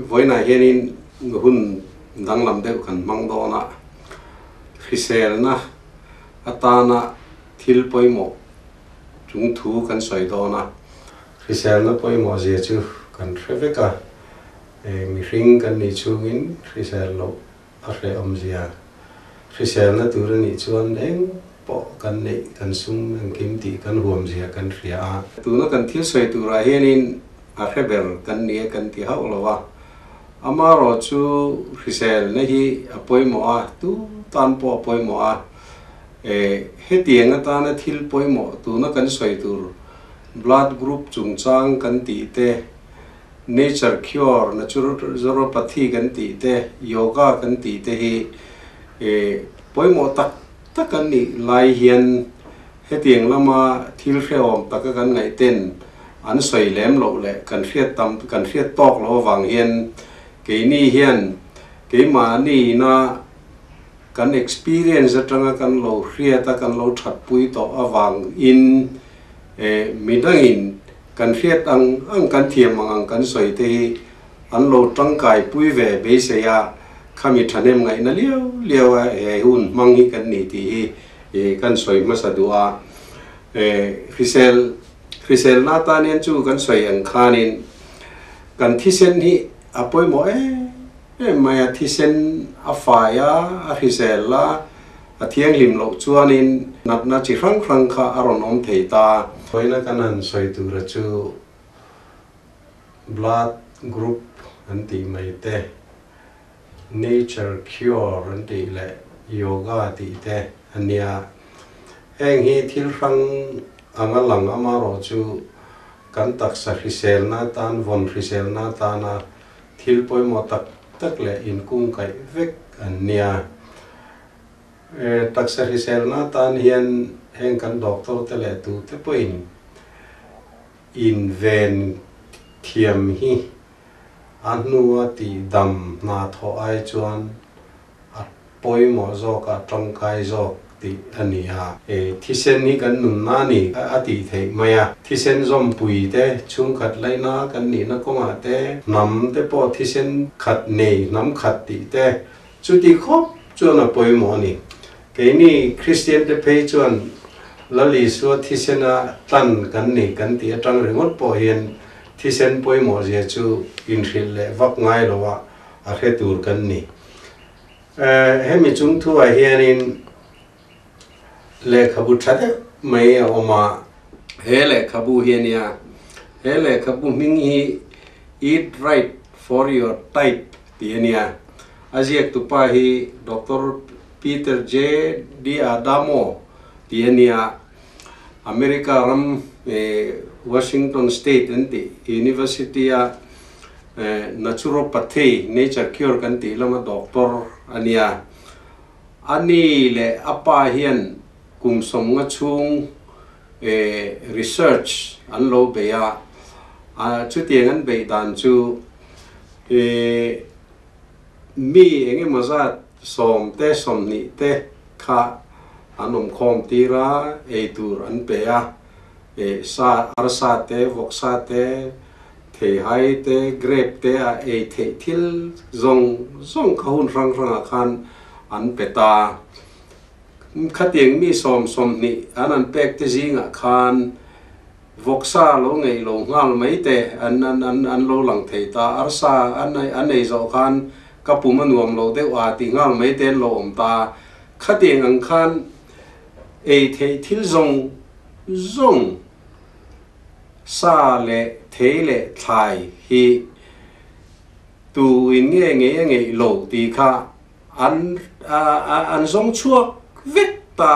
với này hiện in hun đang làm đều khẩn mang đó na Israel na atana thil poi mo chúng thu kan soi đó na Israel na poi mo gì chứ kan treveka mi ring kan ni chungin Israel lo are omzia Israel na tur ni chuan eng po kan nei kan sum ang kim ti kan huam zia kan ria tu na kan thil soi tu ra hian in a rebel kan ni kan ti hau lawa amaro chu Israel na hi apoi mo a tu tan po apoi mo a he tiang ata na thil poi mo tu na kan soi tur blood group chung chang kan ti te nature cure naturopathy kan ti te yoga kan ti te hi poi mo tak kan ni lai hian he tiang lama thil hreom tak kan ngai ten an soi lem lo le kan hriat tok lo wang hian ke ni hian ke ma ni na kan experience atanga kan lo hriata kan lo that pui to awang in midangin kan hriat ang kan thiam ang kan soi te an lo tangkai pui ve be se ya khami thanem ngai na liao hun mang hi kan ni ti kan soi ma sa dua Chrisel na ta nen chu kan soi ang khanin kan thisen hi apoi mo maya thisen afaya a Chrisel la a thiang lim lo chuanin nat na chi rang kha aron om thei ta hoina kanan soi tu ra chu blood group anti mai te nature cure anti le yoga ti te ania eng hi thil rang angalang amaro chu kan tak sa Chrisel na tan von Chrisel na ta na thil poi mo tak le in kung kai vek ania tak sa Chrisel na tan hian heng kan doctor te le tu te poin in ven thiam hi anua ti dam na tho ai chuan a poi mo zo ka tong kai zo ti ania thisen ni kan nun na ni a ti thei maya thisen zom pui te chung khat laina kan ni na koma te nam te po thisen khat nei nam khat ti te chu ti khop chuan a poi mo ni ke ni Christian te pe chuan lali so thisena tan kan ni kan ti atang ringot po hian thisen poi mo je chu in ril le vak ngai lowa a khe tur kan ni hemi chung thu a hian in le khabu thade mai oma hele khabu hian ya hele khabu ming hi eat right for your type tiania aziek tu pa hi Dr. Peter J. D. Adamo tiania America ram Washington State anti University a naturopathy nature cure kan ti lama doctor ania ani le apa hian kum som nga chung research an lo be ya chu tiang an be dan chu mi enge maza som ni te kha anom khom tira tur an pe ya sa arsa te voksa te thei hai te grape te a the thil zong khun rang khan an peta khatiang mi som ni an pek te zinga khan voksa lo ngei lo ngal mai te an lo lang thei ta arsa an nei zo khan kapuma nuam lo de wa ti ngal mai te lo om ta khatiang ang khan thei thil zong sa le thei le thai hi tu in nge lo ti kha an zong chuak vek ta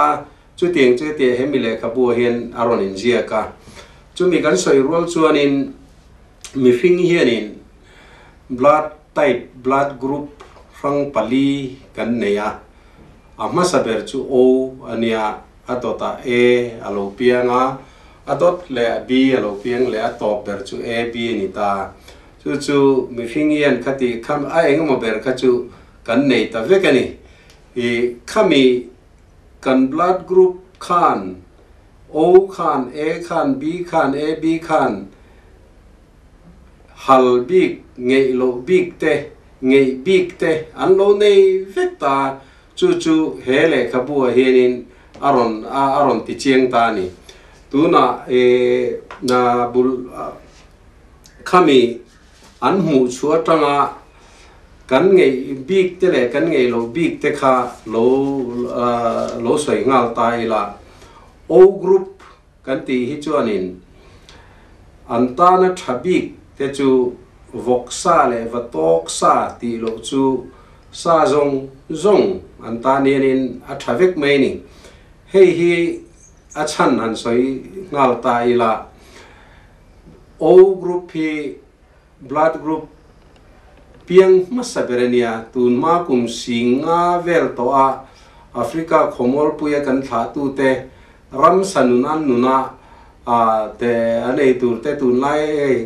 chu tiang che te hemi le khabu hian aron in zia ka chu mi kan soi rol chuan in mi fing hian in blood type blood group rang pali kan neya ama saber chu o ania atota alo pianga atot le b alo piang le atop ber chu a b ni ta chu mi fing hian khati kham a engmo ber kha chu kan nei ta vekani khami kan blood group khan O khan A khan B khan A B khan hal big ngei lo big te ngei big te an lo nei vekta chu hele khabua hianin aron ti chiang ta ni tuna na bul khami an mu chua tanga kan ngei big te le kan ngei lo big te kha lo soi ngal ta ila o group kan ti hi chuanin antana thabik te chu voksa le vatok sa ti lo chu sa zong antanianin a thavek mai ni hei hi a chan han soi ngal ta ila o group hi blood group piang masaberania tun ma kum singa vel to a Africa khomol puya kan tha tu te ram sanunan nuna te anei tur te tun lai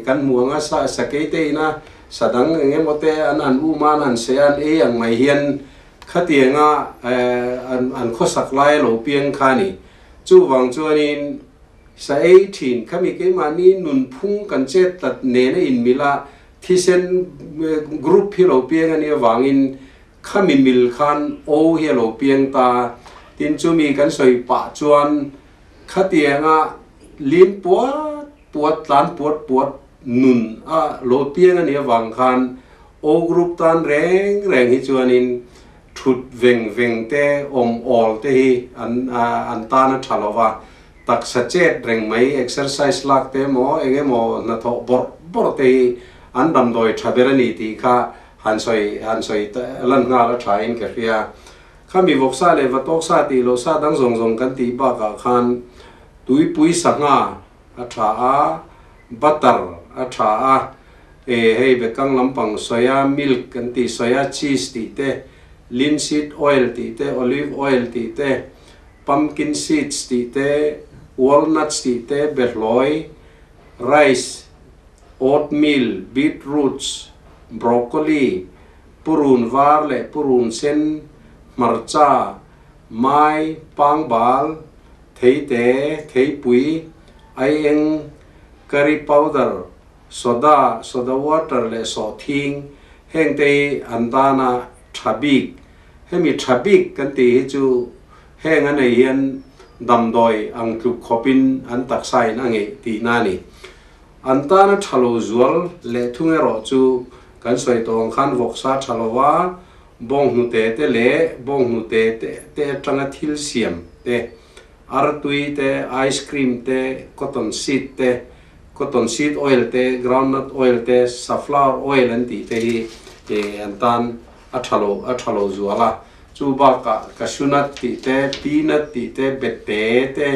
kan muanga sa sakei te na sadang ngemote an uman an se an e ang mai hian khatianga an khosak lai lo piang khani chu wang chuanin sa 18 khami ke mani nun phung kan che tat ne na in mila thisen group hi lo piang ani wangin khami mil khan o hi lo piang ta tin chu mi kan soi pa chuan khatianga lim puat tan puat nun lo piang ani wang khan o group tan reng hi chuanin thut veng te all te hi an ta na thalowa tak sa chet reng mai exercise lak te mo enge mo na tho bor te an dam doi thaberani ti kha han soi lan nga la thain ka ria khami voksa le vatok sa ti lo sa dang zong kan ti ba ka khan tui pui sanga atha a butter atha a hei bekang lampang soya milk kan ti soya cheese ti te linseed oil ti te olive oil ti te pumpkin seeds ti te walnuts ti te berloi rice oatmeal beetroots broccoli purun var le purun sen marcha mai pangbal thei pui ai eng curry powder soda water le so thing heng te andana thabik hemi thabik kan ti hi chu heng an ei hian damdoi ang tlup khopin an taksai na nge ti na ni antana thalo zual le thungero chu kan soi tong khan voksa thalowa bong nu te le bong nu te tanga thil siam te artui te ice cream te cotton seed oil te groundnut oil te safflower oil an ti te hi antan athalo zuala chu ba ka cashewnut ti te peanut ti te bette te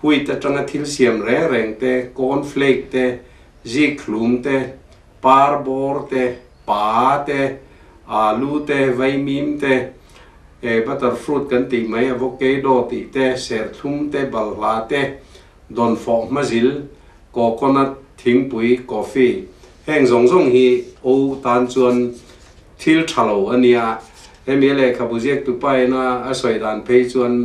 hui ta tanga thil siam reng te cornflake te ziklum te parbor te pa te alu te vaimim te butterfruit kan ti mai avocado ti te serthum te balhla te don fo mazil coconut thingpui coffee heng zong hi o tan chuan thil thalo ania emele khabujek tu pai na asoi dan phei chuan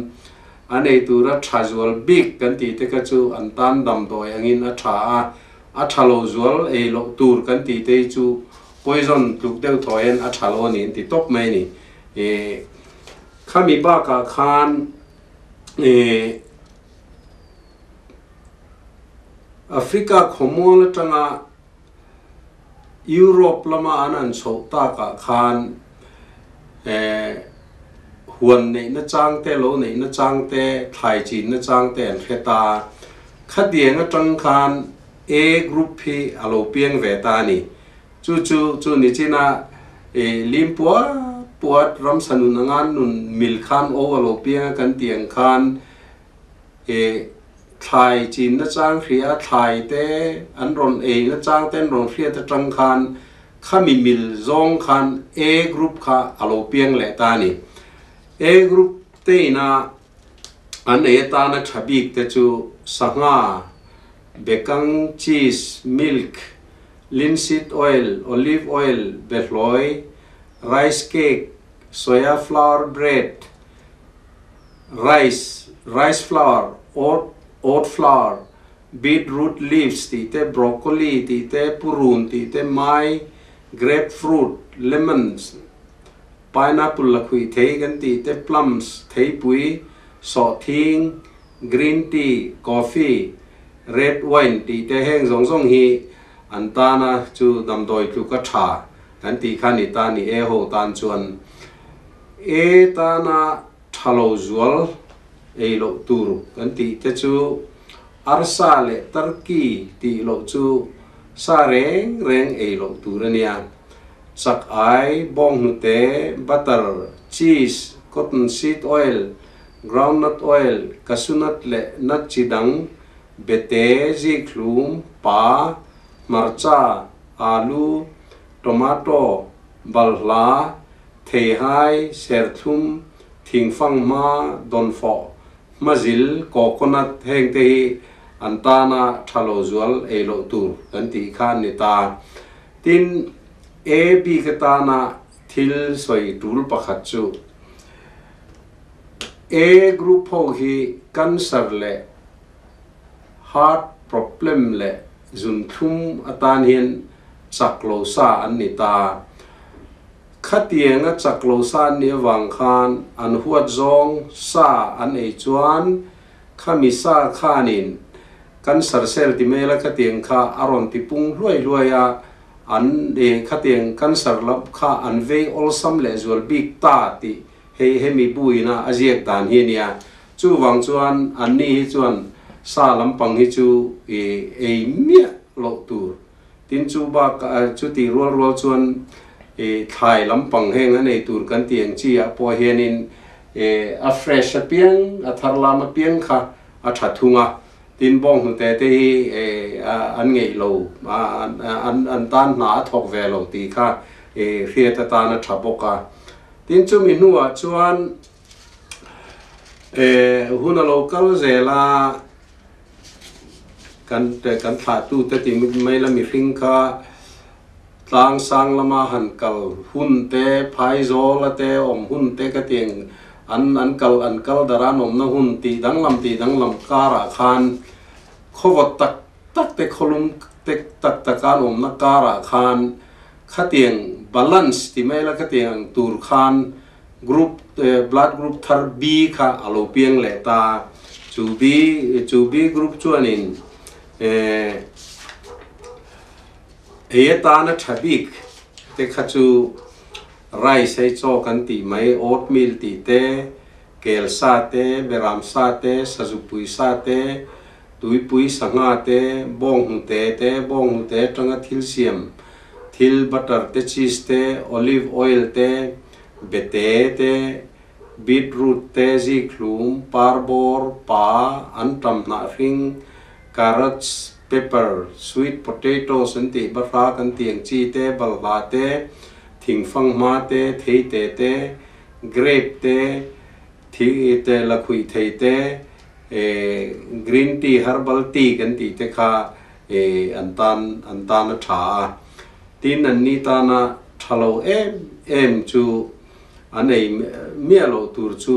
anei tura thazwal big kan ti te ka chu an tan dam doi angin a thalo zual e lo tur kan ti te chu poison tluk deu thoen a thalo ni ti top mai ni khami ba ka khan Africa khomol tanga Europe lama anan chota ka khan huan nei na chang te lo nei na chang te thai chin na chang te an kheta khadieng atang khan a group hi alo piang ve ta ni chu ni china limpua puat ram sanun ngan nun mil khan o alo piang kan tiang khan thai chin na chang khria thai te an ron na chang ten ron khria ta tang khan khami mil zong khan a group kha alo piang le ta ni a group te na an ta na thabik te chu sanga bekang cheese milk linseed oil olive oil berloi rice cake soya flour bread rice flour oat flour beetroot leaves ti te broccoli ti te purun ti te mai grapefruit lemons pineapple la khui thei kan ti te plums thei pui so thing green tea coffee red wine ti te heng zong zong hi an ta na chu dam doi chu ka tha kan ti khan ni ta ni e ho tan chuan e ta na thalo zual e lo tur kan ti te chu arsa le turkey ti lo chu sa reng reng e lo tur ania sak ai bong nu te butter cheese cotton seed oil groundnut oil kasunat le nut chidang bete ziklum pa marcha alu tomato balhla thehai serthum thingfang ma donfo mazil coconut heng te antana thalo zual e lo tur kan ti khan ni ta tin e bi katana thil soi tul pakhat chu a group ho hi cancer le heart problem le zun thum atan hian chaklo sa an ni ta khatianga chaklo sa ni wang khan an huat zong sa an ei chuan khami sa khanin cancer cell ti mela khatiang kha aron ti pung hloi hloia an de khatiang cancer lap kha an ve ol sam le zual big ta ti hemi buina aziak dan hi nia chu wang chuan an ni hi chuan sa lampang hi chu e mia lo tur tin chu ba chu ti rual rual chuan thai lampang heng anei tur kan tiang chi a po hianin a fresh a piang a tharlam a piang kha a thathunga tin bong hu te te hi an ngei lo an tan na thok ve lo ti kha khiata ta na thaboka tin chu mi nuwa chuan huna local zela kan thla tu te ti mai la mi hring kha tlang sang lama han kal hun te phai zo la te om hun te ka tiang an kal dara nom na hun ti dang lam kara khan khowat tak te kholum te tak kan om na kara khan khatiang balance ti mai la khatiang tur khan group blood group thar b kha alo piang le ta chu b group chuanin ta na thabik te khachu rice hay cho kan ti mai oatmeal ti te kel sa te beram sa te sajupui sa te tuipui sanga te bong hu te tanga thil siam thil butter te cheese te olive oil te bete te beetroot te ziklum parbor pa antam na ring carrots pepper sweet potatoes anti barra kan tiang chi te balba te thingfang ma te thei te grape te thi te la khui thei te green tea herbal tea kan ti te kha antan tha tin an ni ta na thalo em chu anei mialo tur chu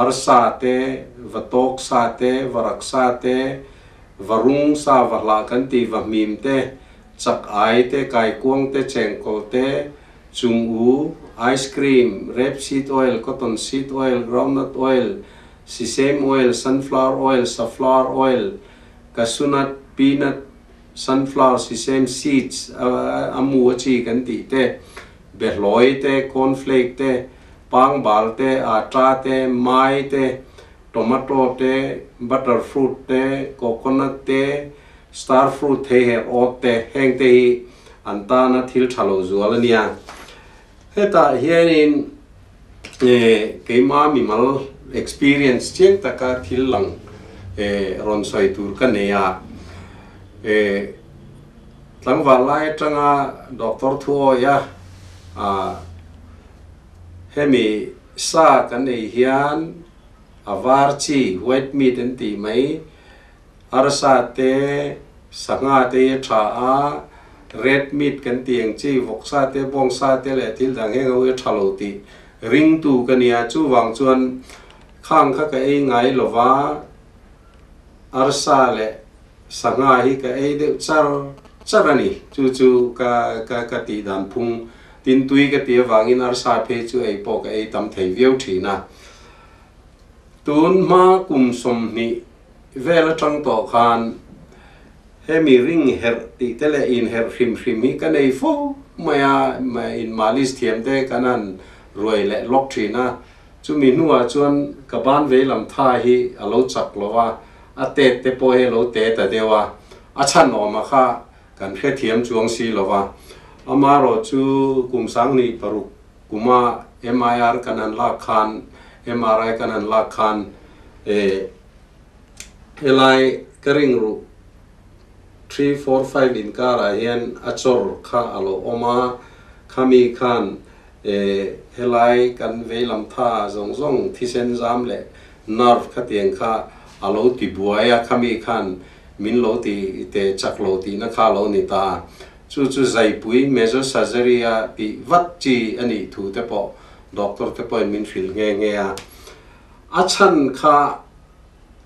arsa te vatok sa te varak sa te varung sa varla kan ti vamim te chak ai te kai kuang te chengkol te chungu ice cream rapeseed oil cotton seed oil groundnut oil sesame oil sunflower oil safflower oil kasunat peanut sunflower sesame seeds amu chi kan ti te berloi te cornflake te pangbal te atra te mai te tomato te butterfruit te coconut te star fruit te he ot te heng te hi antana thil thalo zualania heta hianin keima mi mal experience cheng taka thil lang ron soi tur ka neya tlangwa lai tanga doctor thuo ya hemi sa kan nei hian avar chi white meat an ti mai arsa te sanga te tha a red meat kan tiang chi voksa te bongsa te le thil dang he ngau thalo ti ring tu kania chu wang chuan khang kha ka ei ngai lova arsa le sanga hi ka ei de charani chu ka ti dan phung tin tui ka ti wangin ar sa phe chu ei po ka ei tam thei veu thina tun ma kum som ni vela tang to khan hemi ring her ti tele in her hrim hi ka nei fo maya in malis thiam te kanan roi le lok thina chu mi nuwa chuan ka ban ve lam tha hi alo chak lowa ate te po he lo te ta dewa achan o ma kha kan khe thiam chuang si lowa amaro chu kum sang ni paru kuma MIR kanan la khan MRI kanan la khan elai karing ru 3 4 5 in kara hian achor kha alo oma khami khan helai kan veilam tha zong thisen jam le nerve khatiang kha alo ti buaya khami khan min lo ti te chak lo ti na kha lo ni ta chu zai pui major surgery a ti wat chi ani thu te po doctor te po min fil nge a chan kha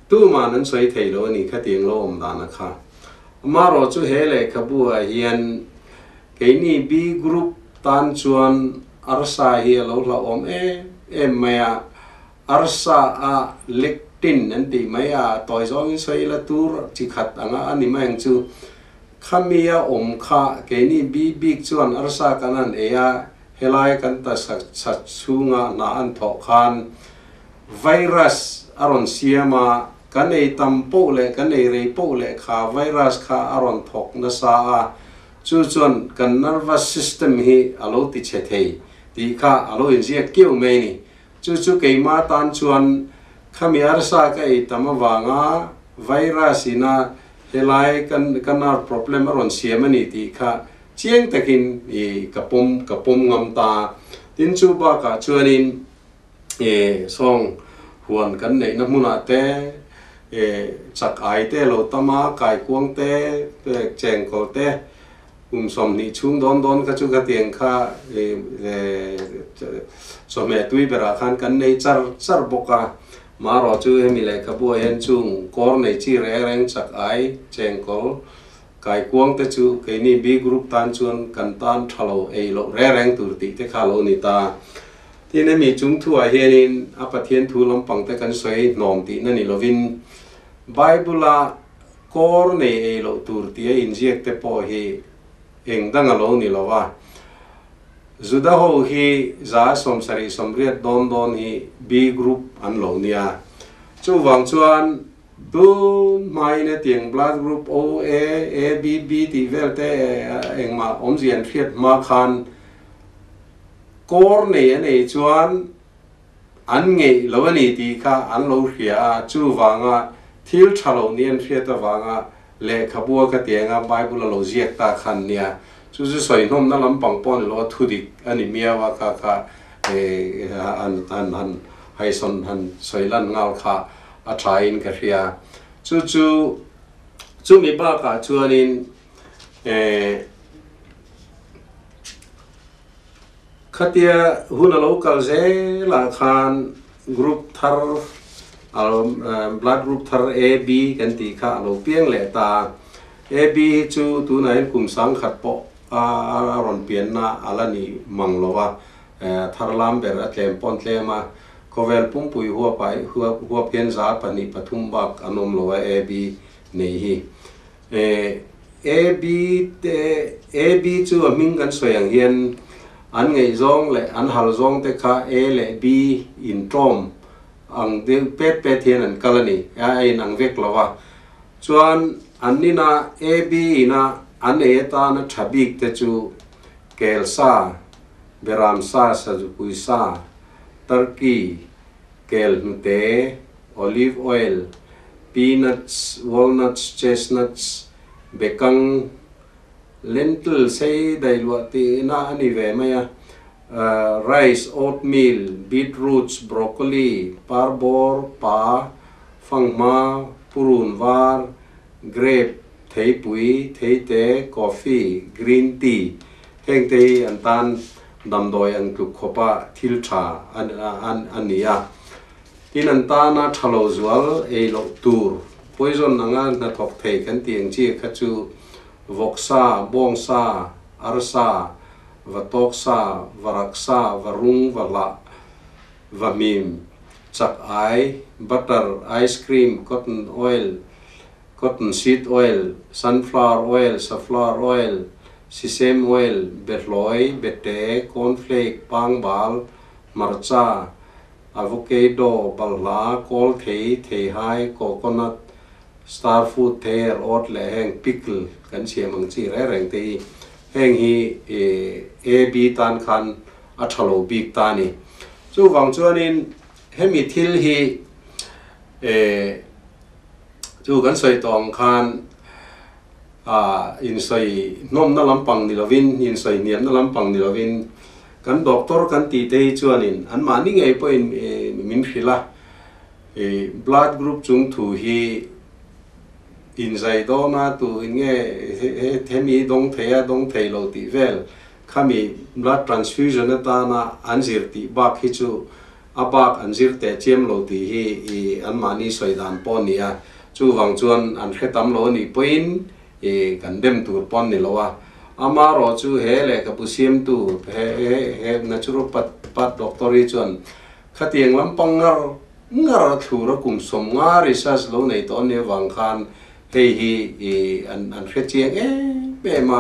tu ma nan soi thei lo ni khatiang lo om da na kha maro chu hele khabu a hian keini B group tan chuan arsa hi lo la om maya arsa a lectin anti maya toy zong soi la tur chi khat anga ani mang chu khamia om kha keini B big chuan arsa kanan eya helai kan ta sa chunga na an tho khan virus aron siama kanei tampo le kanei reipo le kha virus kha aron thok na sa chu chuan kan nervous system hi alo ti che thei ti kha alo in zia keu me ni chu keima tan chuan khamiar sa ka ei tamawanga virus ina helai kanar problem aron siamani ti kha chiang takin e kapom ngam ta tin chu ba ka chuanin song huan kan nei na muna te chak ai te lo tama kai kuang te cheng ko te som ni chung don ka chu ka tiang kha so me tui bera khan kan nei char boka ma ro chu hemi le ka bu hen chung kor nei chi reng chak ai cheng ko kai kuang te chu ke ni B group tan chuan kan tan thalo ei lo reng tur ti te kha lo ni ta tin hemi chung thu a hianin apathian thu lampang te kan soi nom ti na ni lovin Bible kor nei ei lo tur ti in jiek te po hi eng dang alo ni lowa zuda ho hi za som sari somriat don hi B group an lo nia chu wang chuan tu mai ne tiang blood group O A B ti vel te eng ma om zian thiet ma khan kor nei nei chuan an ngei lo ni ti kha an lo hria chu wanga thil thalo nian thiet wanga le khabua ka tianga Bible lo ziek ta khan nia chu soi nom na lampang pon lo thudik ani mia wa kha an hai son han soilan ngal kha a thain ka ria chu mi ba ka chuanin khatia huna local ze la khan group thar blood group thar AB kan ti kha lo piang le ta AB chu tu nai kum sang khat po ron pian na alani manglowa tharlam ber atlem pon tlema kovel pumpui huwa pai huwa pian za pani pathum bak anom lowa AB nei hi AB chu aming kan soyang hian an ngei zong le an hal zong te kha A le B in trom ang de pet hian an kalani ai nang vek lawa chuan anina AB ina an eta na thabik te chu kelsa beramsa sajupuisa turkey kel nute olive oil peanuts walnuts chestnuts bekang lentil say dailwati na ani ve maya rice oatmeal beetroots broccoli parbor pa fangma purun var grape thei pui thei te coffee green tea heng te an tan damdoi an ku khopa thil tha an ania in an ta na thalo zual e lo tur poison anga na thok thei kan tiang chi kha chu voksa bongsa arsa vatoksa varaksa varung vala vamim chak ai butter ice cream cotton oil cotton seed oil sunflower oil safflower oil sesame oil betloi bete cornflake pangbal marcha avocado balla kol thei hai coconut star fruit ther ot le heng pickle kan siamang chi reng te heng hi a b tan khan athalo big tani chu wang chuanin hemi thil hi chu kan soi tong khan in soi nom na lampang ni lovin in soi niam na lampang ni lovin kan doctor kan ti te chuanin an mani ngei po in min phila blood group chung thu hi in zai do na tu nge themi dong thei lo ti vel khami blood transfusion ta na anjir ti ba khi chu abak anjir te chem lo ti hi an mani soi dan pon nia chu wang chuan an khetam lo ni poin kan dem tur pon ni lowa ama ro chu he le ka pusiam tu he natural pat doctor chuan khatiang lampang ngar thura kum som nga research lo nei to ne wang khan hei hi an khechiang be ma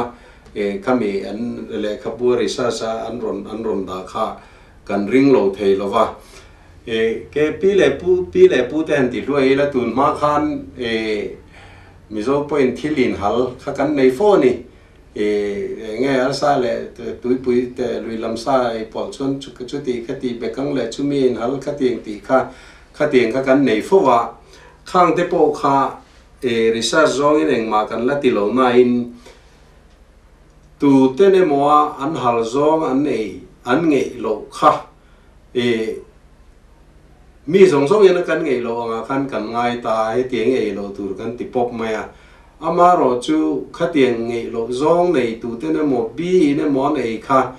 kami an le khabu research an ron da kha kan ring lo thei lova ke pi le pu ten ti ruai la tun ma khan mizo point thilin hal kha kan nei fo ni nghe ở xa lệ túi bụi lùi làm xa bỏ chuan chú tì khát tì bê căng lệ chú miên hal khát tiền tì khát tiền khát cắn nảy phô vạ khang tế bộ khá research zong in mà cắn lá tì lâu na in tù tên em mua ăn hal zong ăn nghệ lâu khá mi zong zong yên cắn nghệ lâu ngà khăn cắn ngay ta hay tiếng nghệ lâu tù cắn tì pop maya ama ro chu khatiang ngei lo zong nei tu te na mo bi ne mo nei kha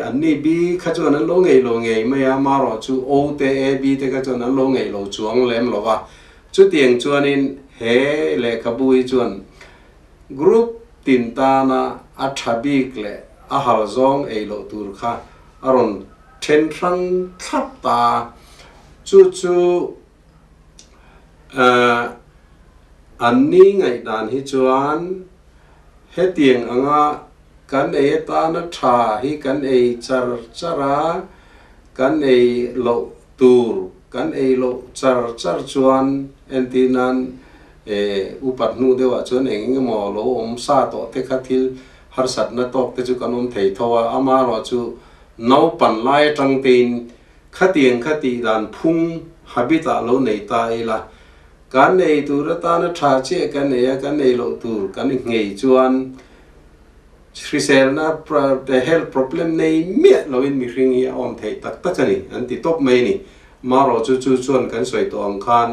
an ni bi kha chu an lo ngei ma ya ma ro chu o te e bi te kha chu an lo ngei lo chuang lem lo wa chu tiang chuan in he le khabui chuan group tin ta na athabik le a hal zong ei lo tur kha aron then thang thap ta chu an ni ngai dan hi chuan he tiang anga kan e ta na tha hi kan e chara kan e lo tur kan e lo char chuan entinan upat nu dewa chuan eng mo lo om sa to te khathil har sat na tok te chu kanom thei thowa ama ro chu nau pan lai tang tin khati dan phung habita lo nei ta ila kan nei tur ta na tha che kan nei lo tur kan ngei chuan Srisel na the health problem nei me lo in mi ring hi om thei tak ani anti top mai ni maro chu chuan kan soi to ang khan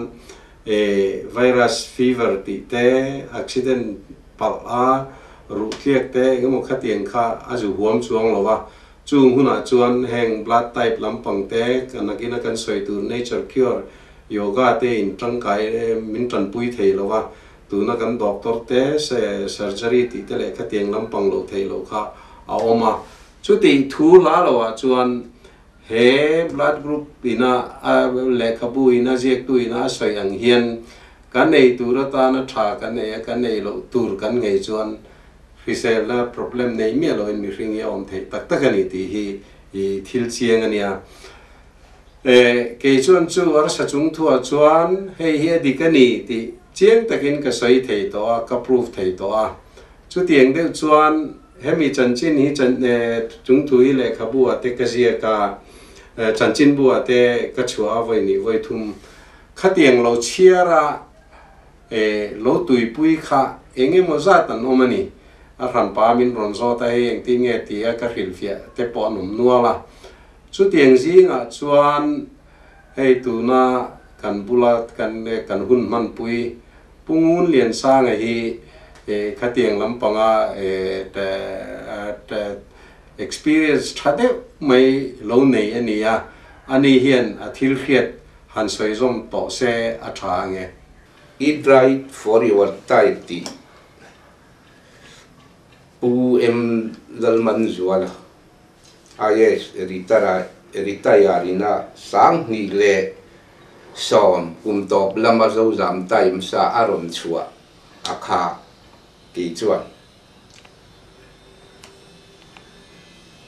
virus fever ti te accident pal a ru thiek te ngmo khatiang kha aju huam chuang lowa chung huna chuan heng blood type lampang te kanakina kan soi tur nature cure yoga te in tangkai min tran pui thei lowa tu na kan doctor te se surgery ti te le khatiang lampang lo thei lo kha a oma chu ti thu la lo wa chuan he blood group ina le khabu ina jek tu ina soi ang hian kan nei tu ra ta na tha kan nei lo tur kan ngei chuan fisel na problem nei me lo in mi ring ya om thei tak ani ti hi thil chiang ania ke chuan chu ar sa chung thua chuan hei hi dikani ti chiang takin ka soi thei to a ka proof thei to a chu tiang deuh chuan hemi chanchin hi chung thui le khabu ate ka zia ka chanchin bu ate ka chua voi ni voi thum khatiang lo chiara lo tui pui kha enge mo za tan omani a ran pa min ron zo ta heng ti nge ti a ka ril fia te po num nuala chu tiang zinga chuan hei tu na kan bulat kan hun man pui pungun lian sang hi khatiang lampanga te experience thade mai lo nei ani hian a thil khiat han soi zom to se a tha nge eat right for your diet pu em dalman zuala ayes ritayarina sang ni le som top lama zo zam time sa aron chua akha ki chuan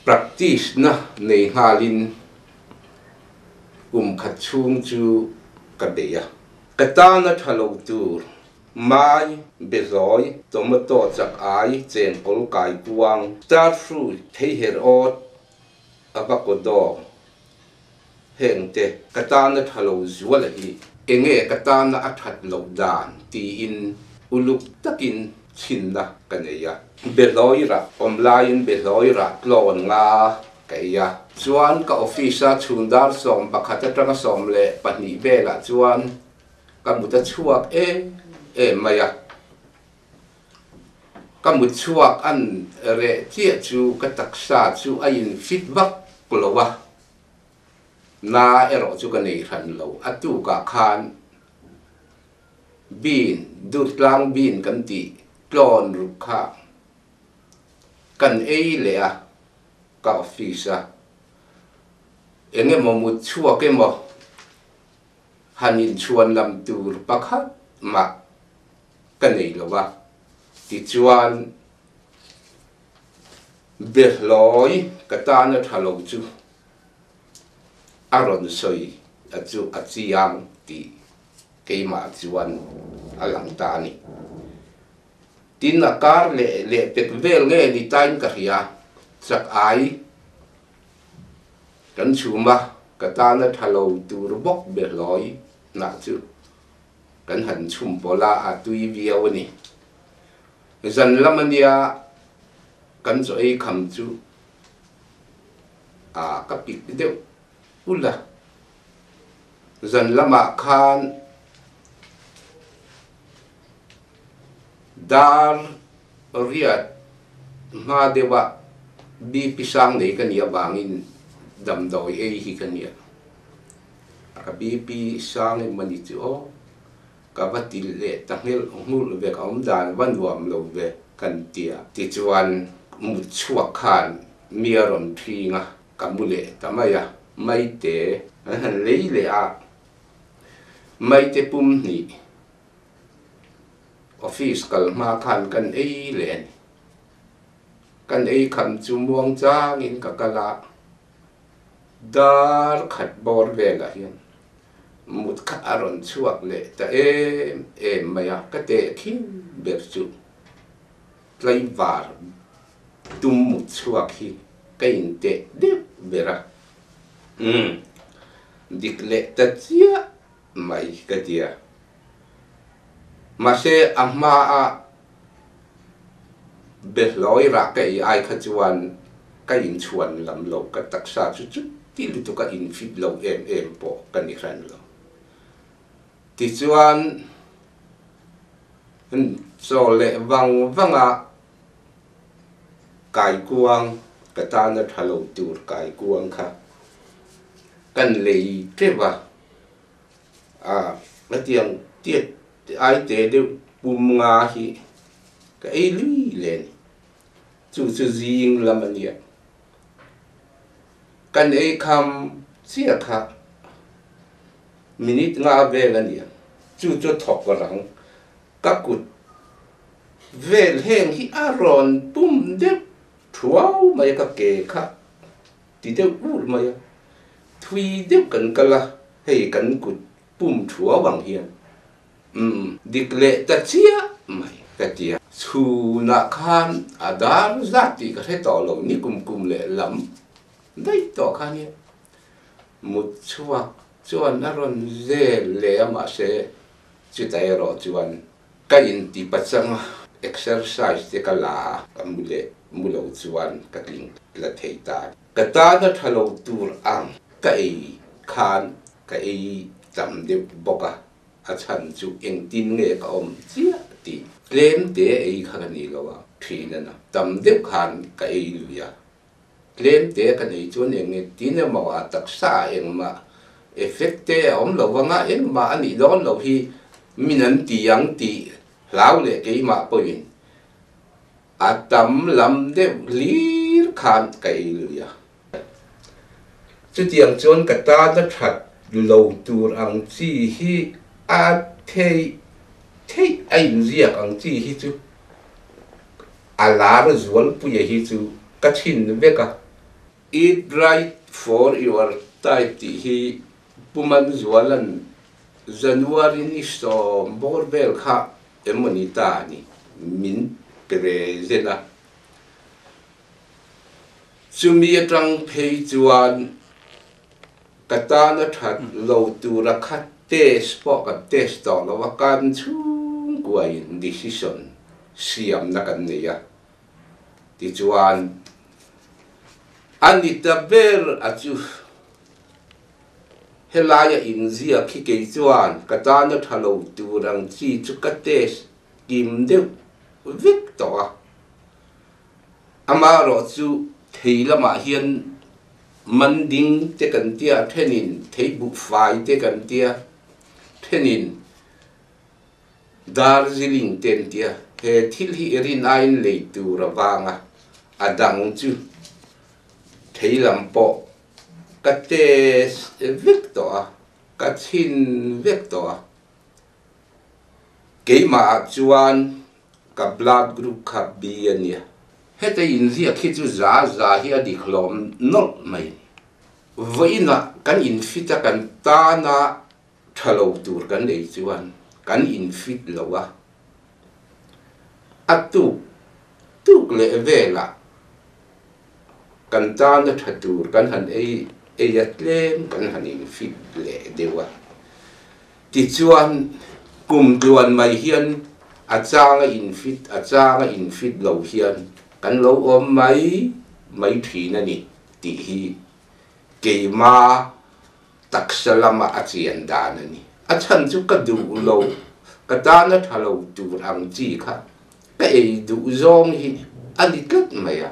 practice na nei halin khat chung chu kadeya katana thalo tur mai bezoi tomato chak ai chen kol kai puang star fruit thei her ot avocado hengte katana thalo zuala hi enge katana athat lo dan ti in uluk takin chinna kaneya bezoi ra omlain bezoi ra tlon nga kaya chuan ka office chundar som pakhata tanga som le pani bela chuan kamuta chuak maya kamut chuak an re chia chu kataksa chu ain feedback plowa na ero chu kanei ran lo atu ka khan bin dutlang bin kan ti klon rukha kan le a ka office enge momut chuak mo hanin chuan lam tur pakhat ma kanei lowa ti chuan behloi katana thalo chu aron soi achu achiang ti keima chuan alang ta ni tin akar le pekvel nge ni tain ka ria chak ai kan chuma katana thalo tur bok behloi na chu kan han chum bola atui viau ni zan lamania kan zo ei kham chu kapik deu ula zan lama khan dar riat ma dewa bi pisang nei kan ya bangin dam doi ei hi kan ya ka bi pi sang mani chu ka batil le tanghel ngul ve ka dan van wam lo ve kan tia ti chuan mu chuak khan miaron thinga kamule tamaya maite han leile a maite pum ni office kal ma khan kan ei len kan ei kham chu muang chang in ka kala dar khat bor ve la hian mut kha aron chuak le ta maya ka te khin ber chu tlai var tum mut chuak hi kain te de vera dikle ta chia mai ka tia mase amma a behloi ra kai ai kha chuan kain chuan lam lo ka taksa chu chu ti lu to ka in fit lo em po kan ni ran lo ti chuan so le wanga kai kuang katana thalo tur kai kuang kha kan lei treva tiang tiet ai te de pum nga hi ka ei lui len chu zing lamania kan ei kham sia kha minute nga ve lania chu thok rang ka kut vel heng hi aron pum de thuau mai ka ke kha ti de ur mai thui de kan kala hei kan kut pum thuau wang hian dikle ta chia mai ka tia chu na khan adar zati ka he to lo ni kum le lam dai to khan ni mut chua chuan aron zel le ama se chitai ro chuan ka in ti pachang exercise te kala amule mulo chuan ka tling la theita ka ta na thalo tur ang ka ei khan ka ei tam de boka a chan chu eng tin nge ka om chia ti klem te ei khani lawa thina na tam de khan ka ei luya klem te ka nei chuan eng tin ma taksa eng ma effect te om lo wanga eng ma ani don lo hi minan tiang ti lau le ke ma poin atam lam de lir khan kai lu ya chu tiang chon ka ta na that lo tur ang chi hi a thei ai zia ang chi hi chu alar zual pu ye hi chu ka thin ve ka eat right for your type ti hi puman zualan January ni so borbel kha emonita ni min prezela chumi atang phei chuan katana that lo tu ra khat test po ka test to lo wa kan chung kuai decision siam na kan ne ya ti chuan anita ber achu helaya inzia khi ke chuan katana thalo turang chi chu ka test kim de victor amaro chu theilama hian manding te kan tia thenin theibu fai te kan tia thenin Darjeeling ten tia he thil hi erin ain le tu rawanga adang chu theilam po kate victor kathin victor keima chuan ka blood group kha b ania heta inzia khichu za hi adi khlom no mai voina kan infita kan ta na thalo tur kan ei chuan kan infit lowa atu le vela kan ta na thatur kan han ei yatlem kan han infit le dewa ti chuan kum chuan mai hian achanga infit lo hian kan lo om mai thina ni ti hi keima taksalama achian dana ni achan chu ka du lo ka dana thalo tur ang chi kha ka ei du zong hi ani kat maya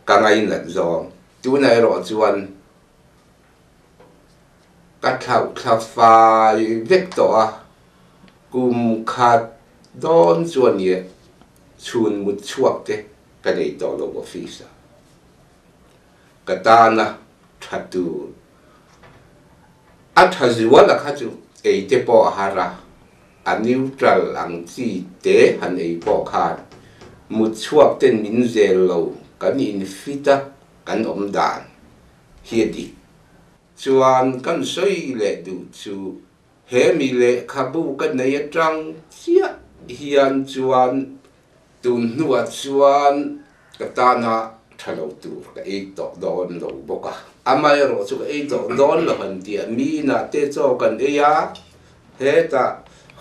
ka ngai na zong tu nai ro chuan ka thau fai vector kum khat don chuan ye chun mut chuak te ka dei to lo office katana thatu athaziwala khachu eite po hara a neutral ang chi te han ei po khan mut chuak ten min zel lo kan infita kan om dan hiedi chuan kan soi le du chu he mi le khabu kan nei atang chia hian chuan tun nuwa chuan katana thalo tur ka ei to don lo boka amai ro chu ei to don lo han tia mi na te cho kan e ya he ta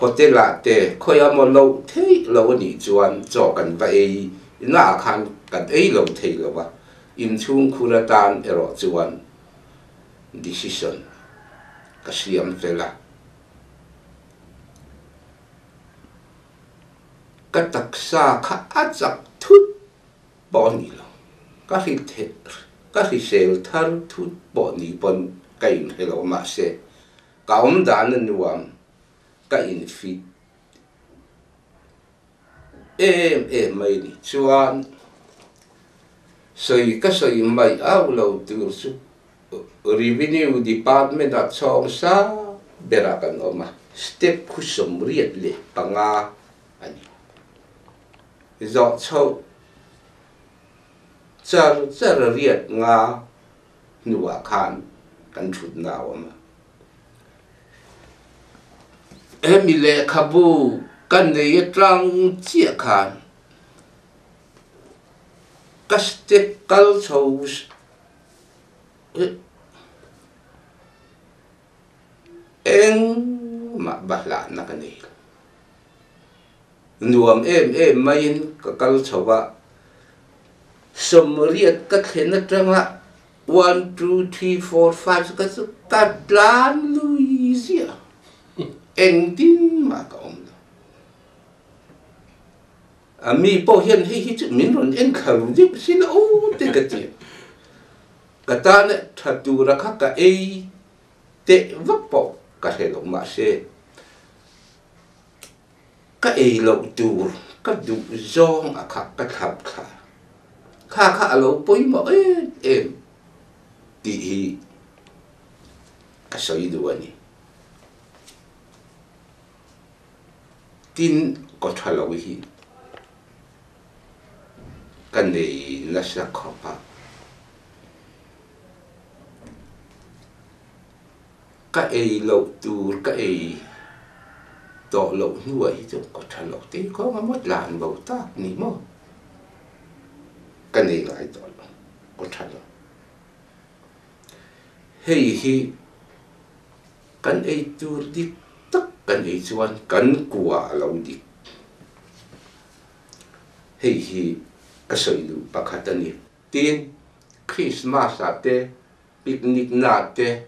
hotel la te khoya mo lo thei lo ni chuan cho kan va ei na khan kan ei lo thei lo wa in chung khuratan ero chuan decision ka siam vela ka taksa kha achak thut boni lo ka hi sel thar thut boni pon kai helo ma se ka om dan nuam ka infit mai ni chuan soi ka soi mai au lo tu su revenue department at chong sa berakan oma step khusum riat le panga ani zo chau char riat nga nuwa khan kan thut na oma emile khabu kan ne trang chia khan ka step kal chau eng ma bahla na kanei nuam main ka kal chawa somriat ka khena tanga 1 2 3 4 5 ka su tatlan luisia eng tin ma ka om ami po hian hi chu min ron en kharu dip sin o te ka ti ka ta ne thatu ra kha ka ei te vak po ka he lo ma se ka e lo tur ka du zong a kha ka thap kha lo poi mo em ti hi ka soi du ani tin ko thalo hi kan nei la sa khopa ka e lo tur ka e to lo nuôi cho có thằng lo tí có mà mất làn bầu ta nỉ mò cái này lại to có thằng lo hay hi cái ấy tur đi tất cái ấy chuan cái quả lâu đi hay hi cái sợi lu bạc hạt nỉ tiền Christmas à te picnic nát te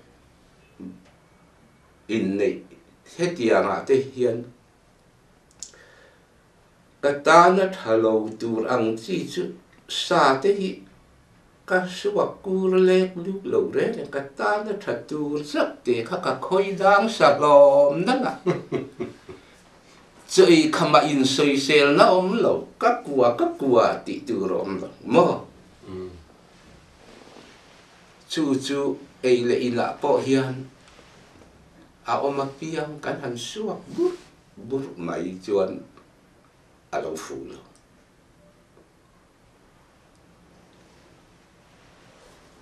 in này thế tiang à thế hiền cái ta nó thalo tur ang chi chu sa thế hi cái số cú lek lúc lâu đấy cái ta nó thật tur rất để các khối đang sạc lom đó là chơi khăm in soi sel nó lâu các quả tị tur om lâu mò chu ấy là ila po hiền à oma piang kan han suak bur mai chuan a lo fu lo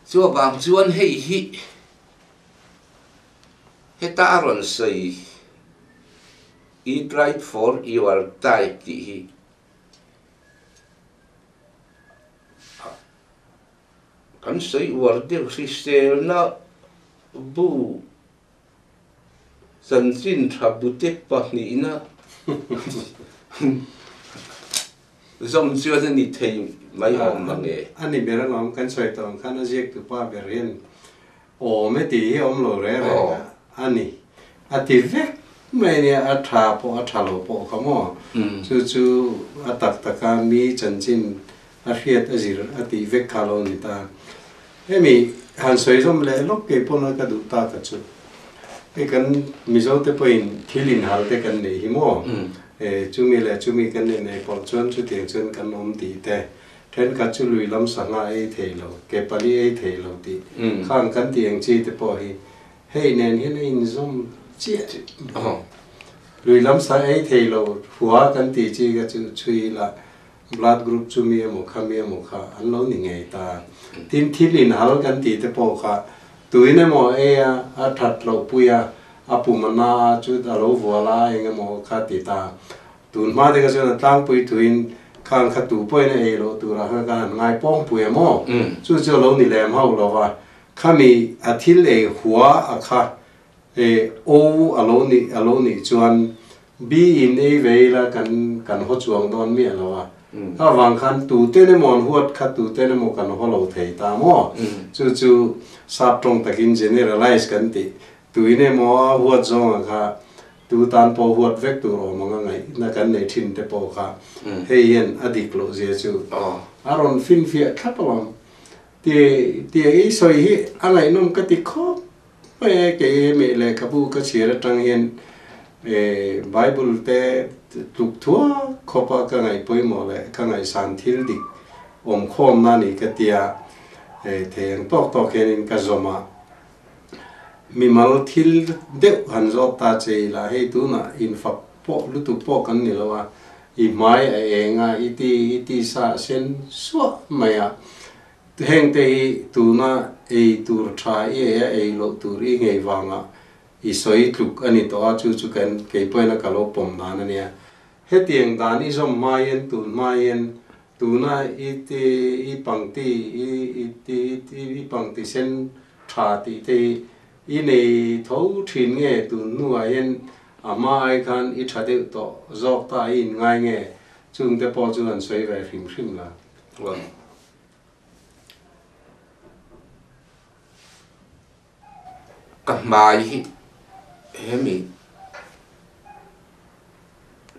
chua bang chuan hei hi heta ron sei eat right for your type ti hi kan sei war de kristel na bu dân xin thập bút tết bạc nị na dòng chưa dân nị thấy mấy ông mà nghe anh ấy biết là ông can xoay tòng khăn nó giết từ qua bể riêng ồ mấy tí ông lồ rẽ rồi anh ấy thì vét mấy nè thà lộ bộ không mò chú tạc mi chân chín hiệt gì rồi thì vét khá lâu nị ta em mi han xoay xong lẽ lúc cái bọn nó cái đủ ta cả chú cái cần mi dâu tới bên thi linh hal tới cần này himo, chú mi cần này bỏ chuan chú tiền chuan cần ôm tí thế, then cả chú lùi lắm sang ai thế lâu, cái bali ai thế lâu tí, khang cần tiền chi tới bỏ hi, hey nên hiện nay in zoom chết, lùi lắm sang ai thế lâu, hùa cần tí chi cái chú chui là blood group chú mi một kha, anh lâu nghe ta, tin thi linh hal cần tí tới bỏ kha tụi nó mò thật lâu puya apumana chút lâu vừa la anh mò khát tì ta tụi mà thì cái chuyện tăng pui tụi khang khát tụi pui này lâu tụi là cái cái ngay bông puya mò chút cho lâu nị làm hậu lâu à kami athil hua khát ô lâu nị chuan bi in về là cần hot chuang đón miệng lâu à các vàng khăn tụi tên em mòn huat khát tụi tên em mò cần hot lâu thấy ta mò chú sắp trong takin generalize kan ti tui ne mo huat zong kha tu tan po huat vek tu ro manga ngai na kan nei thin te po kha hei yen adik lo je chu aron fin fia thapalom ti ei soi hi angai nom ka ti kho pe ke me le kabu ka chira tang hian bible te tuk thua khopa ka ngai poi mo le ka ngai san thil dik om khom na ni ka tia thèn tok khen ka zoma mi mal thil de han zo ta chei la hei tu na in fa po lu tu po kan ni lawa i mai a nga iti sa sen so maya heng te tu na tur tha lo tu ri ngei wanga i soi tluk ani to a chu kan ke poina ka lo pom na na nia he tieng dan i zom maien tu maien tuna i pangti sen tha ti te i nei thau thin nge tu nuaien ama ai khan i thade to zok ta in ngai nge chung te po chu an soi ve hrim la ka mai hemi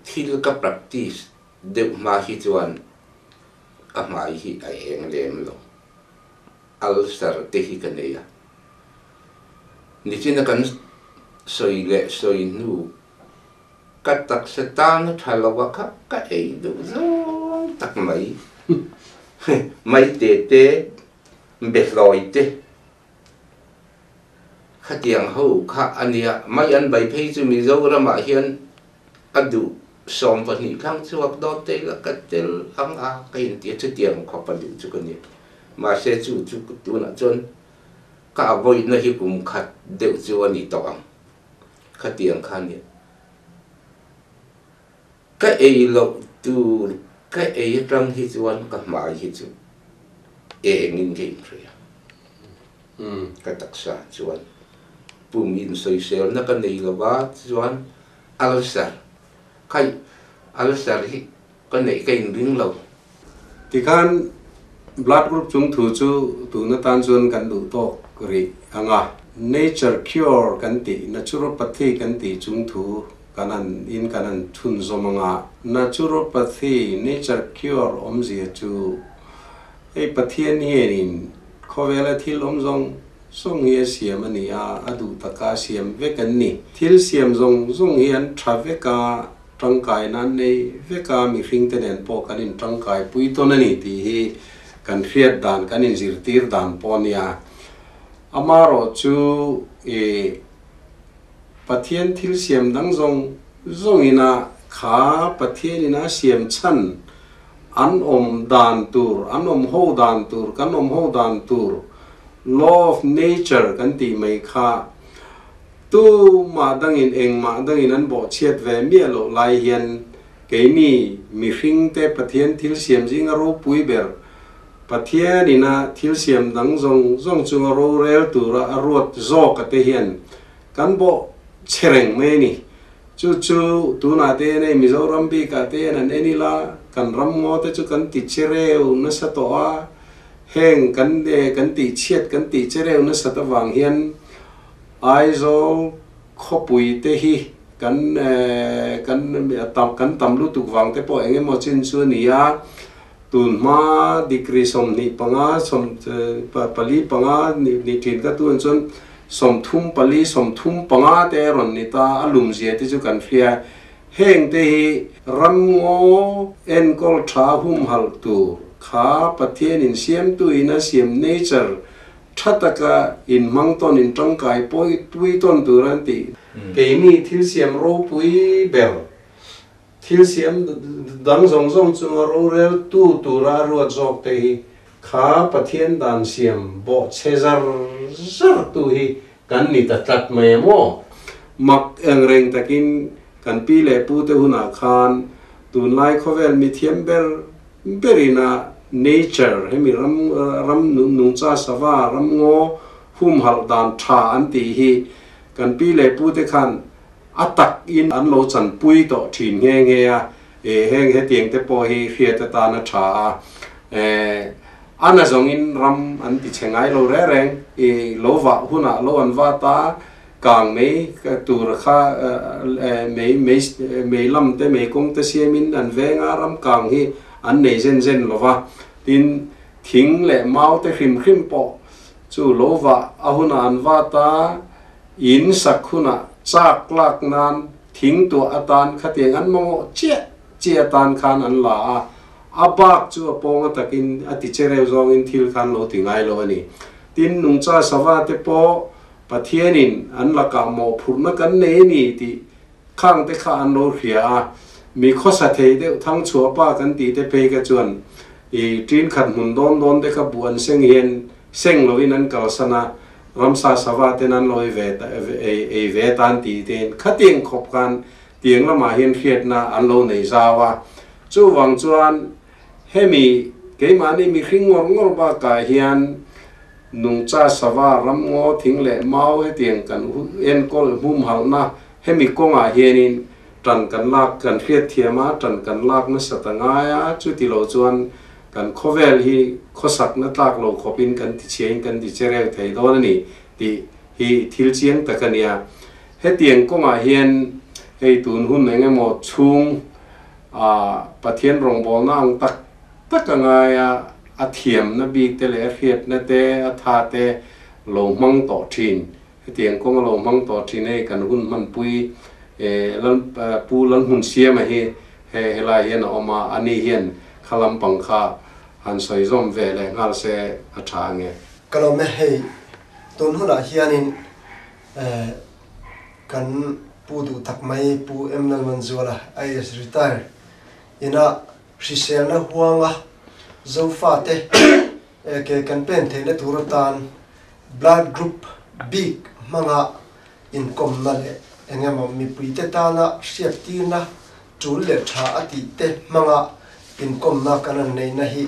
thil ka practice de ma hi chuan ka mai hi ai eng lem lo al sar te hi kan ya ni chin kan soi lệ soi nu cắt tắc sẽ tan nó thay lo qua khắp cái ấy đủ rồi tắc mấy mấy tê bệt lòi tê khát tiếng hậu khát anh đi mấy anh bày phê cho mình dâu ra mà hiền anh đủ xong vật nhị khang cho học đó tê là cái tê ăn cái hiện tiết cho tiếng khó phải đủ cho cái này mà sẽ chủ tu nãy chân cả vội nó hi cũng khát đều cho anh đi tao khát tiếng khát nhỉ cái ấy lộ tu cái ấy trong hi cho anh cả mãi hi cho nghìn cái rồi cái đặc sản cho anh bùm in soi sel nó cái này là ba cho anh alsar cái alsar hi cái này cái riêng lâu thì kan blood group chúng thu chu tu na tan chuan kan du to ri anga nature cure kan ti naturopathy kan ti chúng thu kanan in kanan thun zomanga naturopathy nature cure omzi chu ei pathian hianin khowela thil omzong song hi siam ania adu taka siam ve kan ni thil siam zong hian thaveka tangkai nan nei veka mi hring te nen po kanin tangkai pui ton ani ti hi kan hriat dan kanin zirtir dan ponia amaro chu e pathian thil siam dang zong ina kha pathian ina siam chan an dan tur an ho dan tur kan ho dan tur law of nature kan ti mai kha tu ma dangin eng ma dangin an bo chiat ve mi lo lai hian ke ni mi hring te pathian thil siam jing ro pui ber pathian ina thil siam dang zong chung ro rel tu ra ruat zo ka te hian kan bo chereng me ni chu tu na te nei mizoram bi ka te nan enila kan ram ngo te chu kan ti chereu na sa to a heng kan ti chiat kan ti chereu na sa ta wang hian ai zo khopui te hi kan tam lu tuk wang te po enge mo chin chu nia tun ma degree som ni panga som pali panga ni thin ka tu chon som thum pali som thum panga te ron ni ta alum je te chu kan phia heng te hi ram ngo en kol tha hum hal tu kha pathian in siam tu ina siam nature thataka in mangton in tangkai poi tui ton turanti ke ni thil siam ro pui ber thil siam dang zong chung ro rel tu ra ro jok te hi kha pathian dan siam bo chezar zar tu hi kan ni ta tat me mo mak eng reng takin kan pi le pu te huna khan tun lai khovel mi thiam berina nature hemi ram nung cha sawa ram ngo hum hal dan tha an ti hi kan pi le pu te khan atak in an lo chan pui to thin nge a heng he tieng te po hi hria ta ta na tha ana zong in ram an ti chengai lo re reng lo wa huna lo an wa ta kang me tur kha me lam te me kong te siamin an venga ram kang hi an nei zen lo wa tin thing le mau te hrim po chu lo wa ahuna an wa ta in sakhuna chak lak nan thing tu atan khatiang an mo che tan khan an la abak chu apong takin ati chereu zong in thil khan lo tingai lo ani tin nung cha sawa te po pathianin an la ka mo phurna kan ne ni ti khang te kha an lo hria mi khosa thei de thang chua pa kan ti te pe ka chuan i trin khat mun don te kha buan seng hian seng lo in an kal sana ramsa sawa te nan loi ve tan ti ten khating khop kan tiang lama hian khiat na an lo nei zawa chu wang chuan hemi ke mani mi hring ngor ba ka hian nung cha sawa ram ngo thing le mau he tiang kan en kol hum hal na hemi konga hianin tran kan lak kan hriat thiama tran kan lak na satanga ya chu ti lo chuan kan khovel hi khosak na tlak lo khopin kan ti cheng kan ti chereu thei do ni ti hi thil chiang takania he tiang konga hian hei tun hun enge mo chung pathian rong bol na ang tak anga ya a thiam na bi te le hriat na te a tha te lo mang to thin เตียงกงเรามังต่อที่นี่กันหุ่นมันปุยลันปูลันหุ่นเสียมาเฮลายเฮียนออกมาอันนี้เฮียนขลังปังค่าหันสอยจอมเวเลยงาเสอัฐาเงี้ยก็เราไม่ให้ต้นหุ่นอาเฮียนินกันปูดูทักไม่ปูนันมันจัวละไอ้รีไทร์อินะสิเซลนะห่วงอ่ะโจฟาเตเกกันเป็นเทนตุรตาน blood group big มังะอินคอมนั่นแหละเองมันมีปุยเตตานะเสียตีนะจูเลชาอติเตมังะอินคอมนะกันในนะฮิ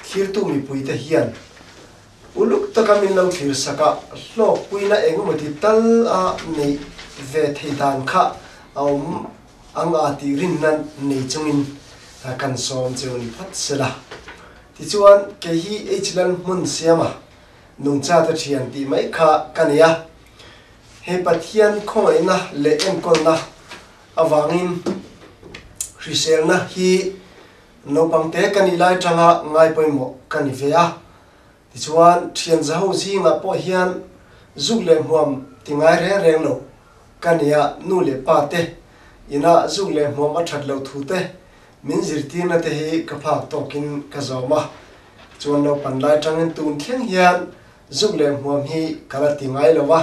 คิรตุมีปุยเตเฮียนอุลุกตะกามินเราคิรสักะโลกปุยนะเองมันติตัลอาในเวทีดานค่ะเอาอังอาติรินนั้นในจงอินกันสอมเจ้านิพัดเสละที่ชวนเกฮีเอชลันมุนเสียมานุ่งชาตะเทียนตีไม่ค่ะกันยาเฮปัทยันคงไอ้นะเละเอ็มคนนะอวังอินริเซลนะฮีโนปังเตกันอีไลจังหะง่ายไปหมดกันอีเฟียที่ชวนเทียนจะหูซีงะพอเฮียนจุกเล่มหวมที่ง่ายเร่งโลกันยานู่เลปาเตอินะจุกเล่มหวมอัดเหลาทูเตมินจิรตีนเตฮีกพากตอกินกะจอมาชวนเราปันไลจังอินตูนเทียงเฮียนจุกเล่มหวมฮีกะละติง่ายเลวะ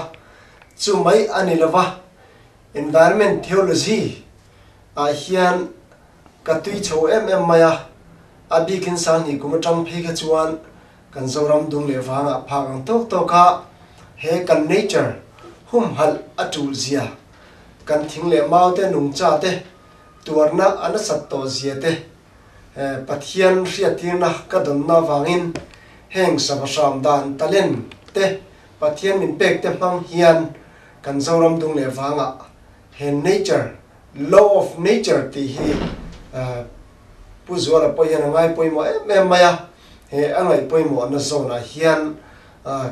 จูไม่อันนี้ละวะ environment theology อาเฮียนกัตุยโชมายาอาบีกินสังนี่กุมจังเพกจวนกันจรำดุงเลฟังอาพากังตกตกะเฮกัน nature หุ่มหัลอจูลเซียกันทิ้งเลมาเตนุงจ่าเตตัวนักอันสัตโตเซียเตปัทยันเสียตีนักกระดมนาวังอินแห่งสมสามดานตะเล่นเตปัทยันมินเป็กเตมังเฮียนกันจรำดุงเลฟังอาเห็น nature law of natureที่ฮีผู้ส่วนละปอยยังไงปอยหมอแม่มาเฮ้อะไรปอยหมอนั่นส่งนะเฮียน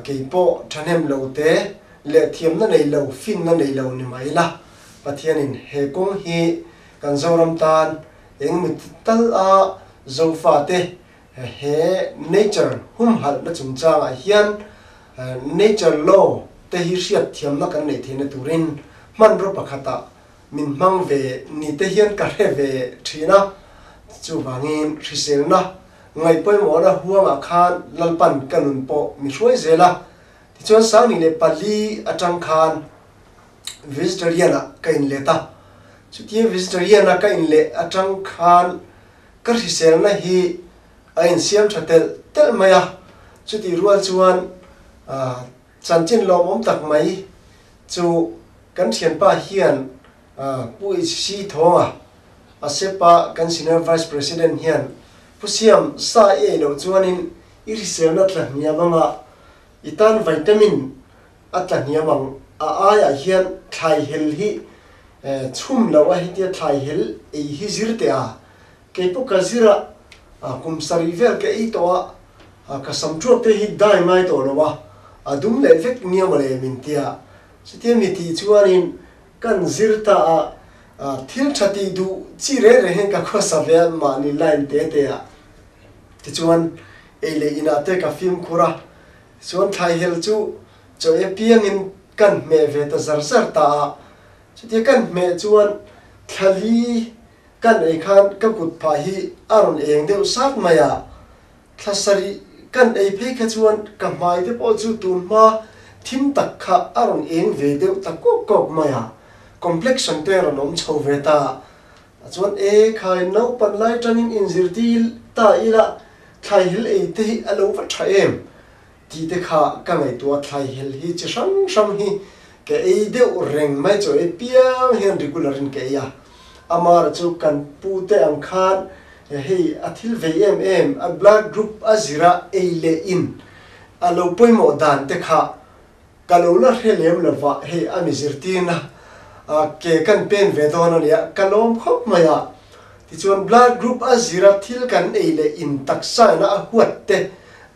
เกี่ยปอทันเฮมเหลาเตะเละเทียมนั่นในเหลาฟินนั่นในเหลานี่ไม่ละปะเทียนินเฮกงฮีกันจรำตานเองมิตัลอาโจฟาเตเฮ nature หุ่มหัดนั่นจุงจางเฮียน nature law เตฮิเสียเทียมนักกันในเทนตุรินมันรบขัดตามินมังเวนิเตเฮียนกะเรเวทีนะจูบางินริเซลนะไงปอยหมอนะหัวมาคานลัลปันกันนุนโปมีช่วยเซละที่ชวนสาวนี่เลปัลลีอาจังคานวิสเตอรียนะกันเลตาสุดที่วิสเตอรียนะกันเลอาจังคานกริเซลนะฮีไอ้เสียมชัดเตลมายาสุดที่รัวชวนจันจินลมตักไหมจูกันเขียนป้าเฮียนผู้อิชีทองอาเซปะกัน senior vice president เฮียนผู้เสียมสายเอโลจวนินอิริเซลนัดหลังเนียบังอิตานวิตามินอัตหลังเนียบังอายเฮียนไทยเฮลฮีชุ่มแล้วว่าฮิตยไทยเฮลไอฮิจิรเตะเกี่ยวกับจิระคุมสารีเวลเกี่ยตัวกับสัมผัสเตฮิได้ไหมตัวละวะดุมเลเฟกเนียมาเลยมินเตียสุดที่มีที่ชวนินกันจิรตาทิลชัดดูจีเร่เร่งกับข้อสอบเวียนมานิไลน์เตะเตะที่ชวนเอเลอินาเตกับฟิล์มคูระชวนไทยเฮลจูจะเอพียงอินกันเมเวตซาร์ซาร์ตาสุดที่กันเมชวนทะลีกันไอคันกับกุดพาฮีอารอนเองเดียวสักมายาทัศรีกันไอเพกชวนกับไม้เดียวพอจูตุนมาทิมตักขะอารอนเองเวเดียวตะกุกกมายาcomplexion เตอร์น้องชาวเวต้าส่วนใครน้องปันไลจันินอินซิร์ตีลตาอีละไทยเฮลที่อารมณ์วัชเอ็มที่เด็กข้ากันไอตัวไทยเฮลฮีจะช่างฮีแกเดียวเร่งไม่จ่อยเปียงเห็น regular รินแกยาอามาร์จูกันปูเตอังคารเฮ้อาทิล VMM อับลักกรุ๊ปอาซิระเลอินอารมณ์ปุ่ยโมดันเด็กข้ากาลูลาเฮเลมเลวะเฮ้อามิซิร์ตีนะเกี่ยกันเป็นเวทอนเนี่ยกันล้อมครบมาอ่ะที่ชวน blood group อาจิระทิลกันเลอินตักษานะหัวเตะ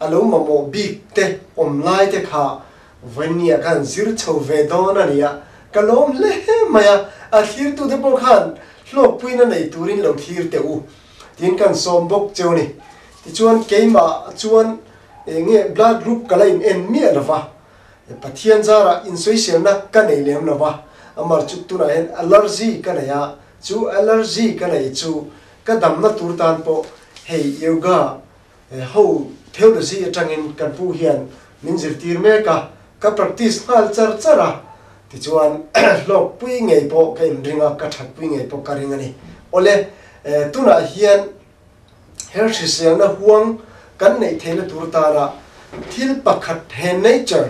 อารมณ์มาโมบิกเตะอมไล่เตะข้าวันนี้กันซิร์ชเวทอนเนี่ยกันล้อมเล่มาอ่ะอาทิตย์ตัวเด็กพวกขันโลกพูดนั่นในตัวรินเราทีร์เตอูที่กันสมบกเจ้านี่ที่ชวนเกี่ยมาชวนเงี้ย blood groupกันเลยเอ็นเมียหรอวะ pathian zara in social na kanei lem na wa amar chu tu na hen allergy kanaya chu allergy kanai chu kadam na turtan po hey yoga ho theology atangin kan pu hian minzir tir me ka practice hal char chara ti chuan lok pui ngei po ka in ringa ka thak pui ngei po ka ringa ni ole tuna hian hershisial na huang kan nei theina turta ra thil pakhat he nature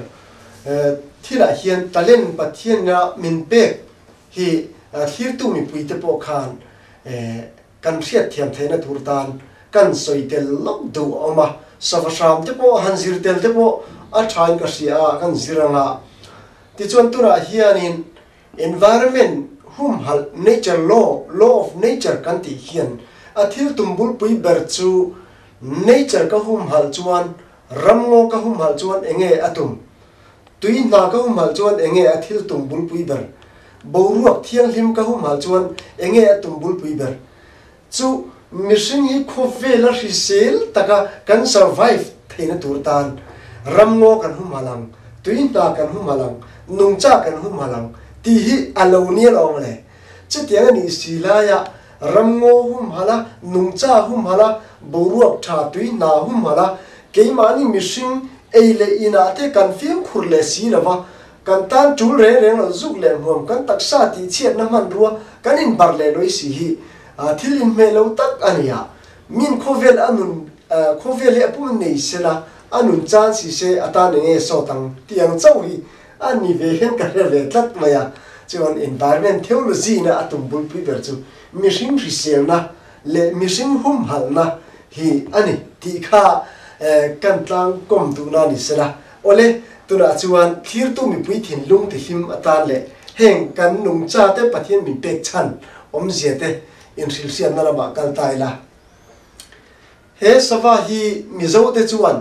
thila hian talent pathian na min pek hi thir tu mi pui te po khan kan riat thiam theina turtan kan soitel lok du oma savasham te po hanzir tel te po a thain ka sia kan ziranga ti chuan tura hianin environment hal nature law of nature kan ti hian a thil tumbul pui ber chu nature ka hal chuan ramngo ka hal chuan enge atum tui na ka hal chuan enge a thil tumbul pui ber boruak thiang hlim ka hal chuan enge a tumbul pui ber chu mission hi khovela risel taka kan survive theina turtan ramngo kan halang tui na kan halang nungcha kan halang ti hi alonial ongle chetiang ni silaya ramngo hala nungcha hala boruak tha tui na hala keimani mission eile ina te kan film khurle si lawa kan tan tul re lo zuk le hom kan taksa ti chiat na man ruwa kan in barle loi si hi thilin me lo tak ania min khovel anun khovel le apun nei sela anun chan si se ata ne so tang tiang chau hi ani ve hen ka le tlat maya chuan environment theology na atum bul pi ber chu mission risel na le mission hal na hi ani ti kha kan tlang kom tu na ni sela ole tuna chuan thir tu mi pui thin lung ti him atan le heng kan nung cha te pathian mi pek chan om zia te in sil sian na ma kal tai la he sawa hi mizo te chuan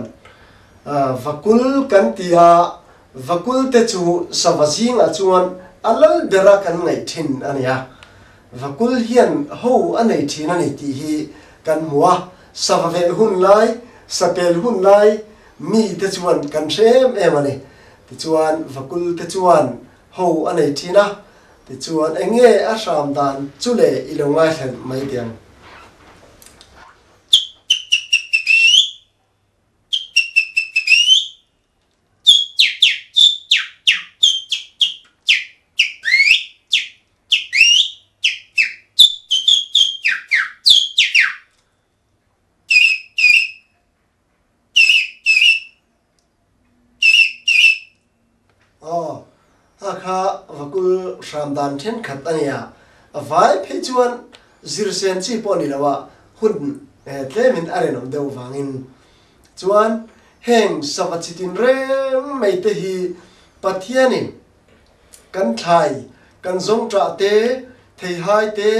vakul kan tia vakul te chu savazing a chuan alal bera kan ngai thin ania vakul hian ho anei thin ani ti hi kan muwa savave hun lai sapel hun lai mi te chuan kan sem em ani ti chuan vakul te chuan ho anei thina ti chuan enge a ram dan chule ilonga hlen mai tiang vakul ramdan then khat ania avai phechuan zirsen chi poni lawa hun tlemin arenom deu wangin chuan heng savachitin rem meite hi pathianin kan thai kan zong tra te thei hai te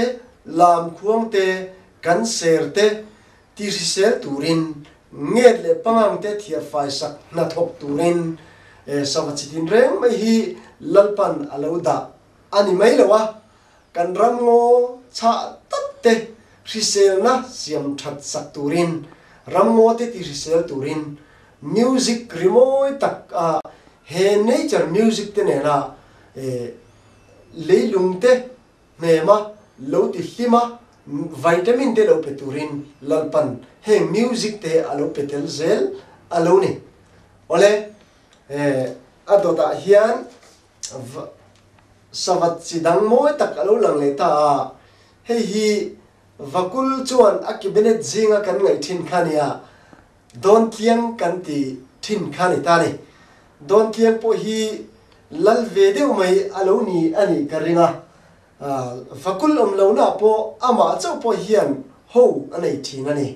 lam khuang te kan ser te ti ser turin nget le pangang te thia fai sak na thok turin savachitin rem mai hi lalpan alauda ani mai lawa kan ramngo cha tatte risel na siam that sak turin ramngo te ti risel turin music remoi tak he nature music te nena leilung te mema lo ti hima vitamin te lo peturin lalpan he music te alo petel zel alone ole adota hian savat sidang moi tak alo lang le ta hei hi vakul chuan akibenet zinga kan ngai thin khania don tiang kan ti thin khani ta ni don tiang po hi lal ve deu mai alo ni ani karinga vakul lo na po ama chau po hian ho anei thin ani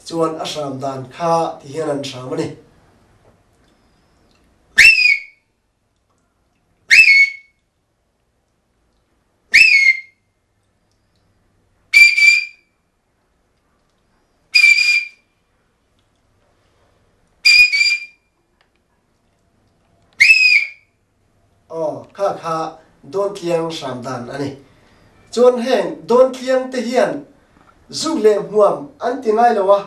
chuan ashram dan kha ti hian an sham ani kha don thiang samdan ani chon heng don thiang te hian zule huam an tingai lawa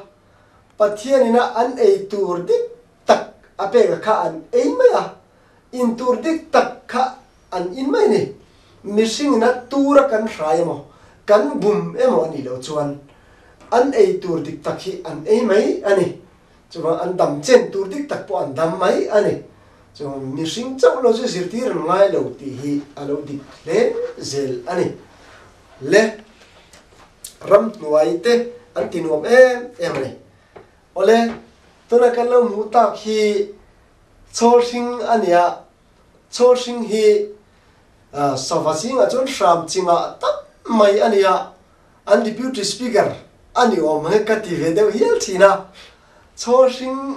pathianina an ei tur dik tak ape kha an ei maya in tur dik tak kha an in mai ni missing na tura kan hrai mo kan bum emo ani lo chuan an ei tur dik tak hi an ei mai ani chuwa an dam chen tur dik tak po an dam mai ani chuwa missing chau lo je zirtir ngai lo ti hi alo dik le zel ani le ram nuai te an tinuam em ani ole tuna kan lo mu tak hi chorhing ania chorhing hi savasing a chon sham chinga tak mai ania an deputy speaker ani om he ka ti ve deu hial thina chorhing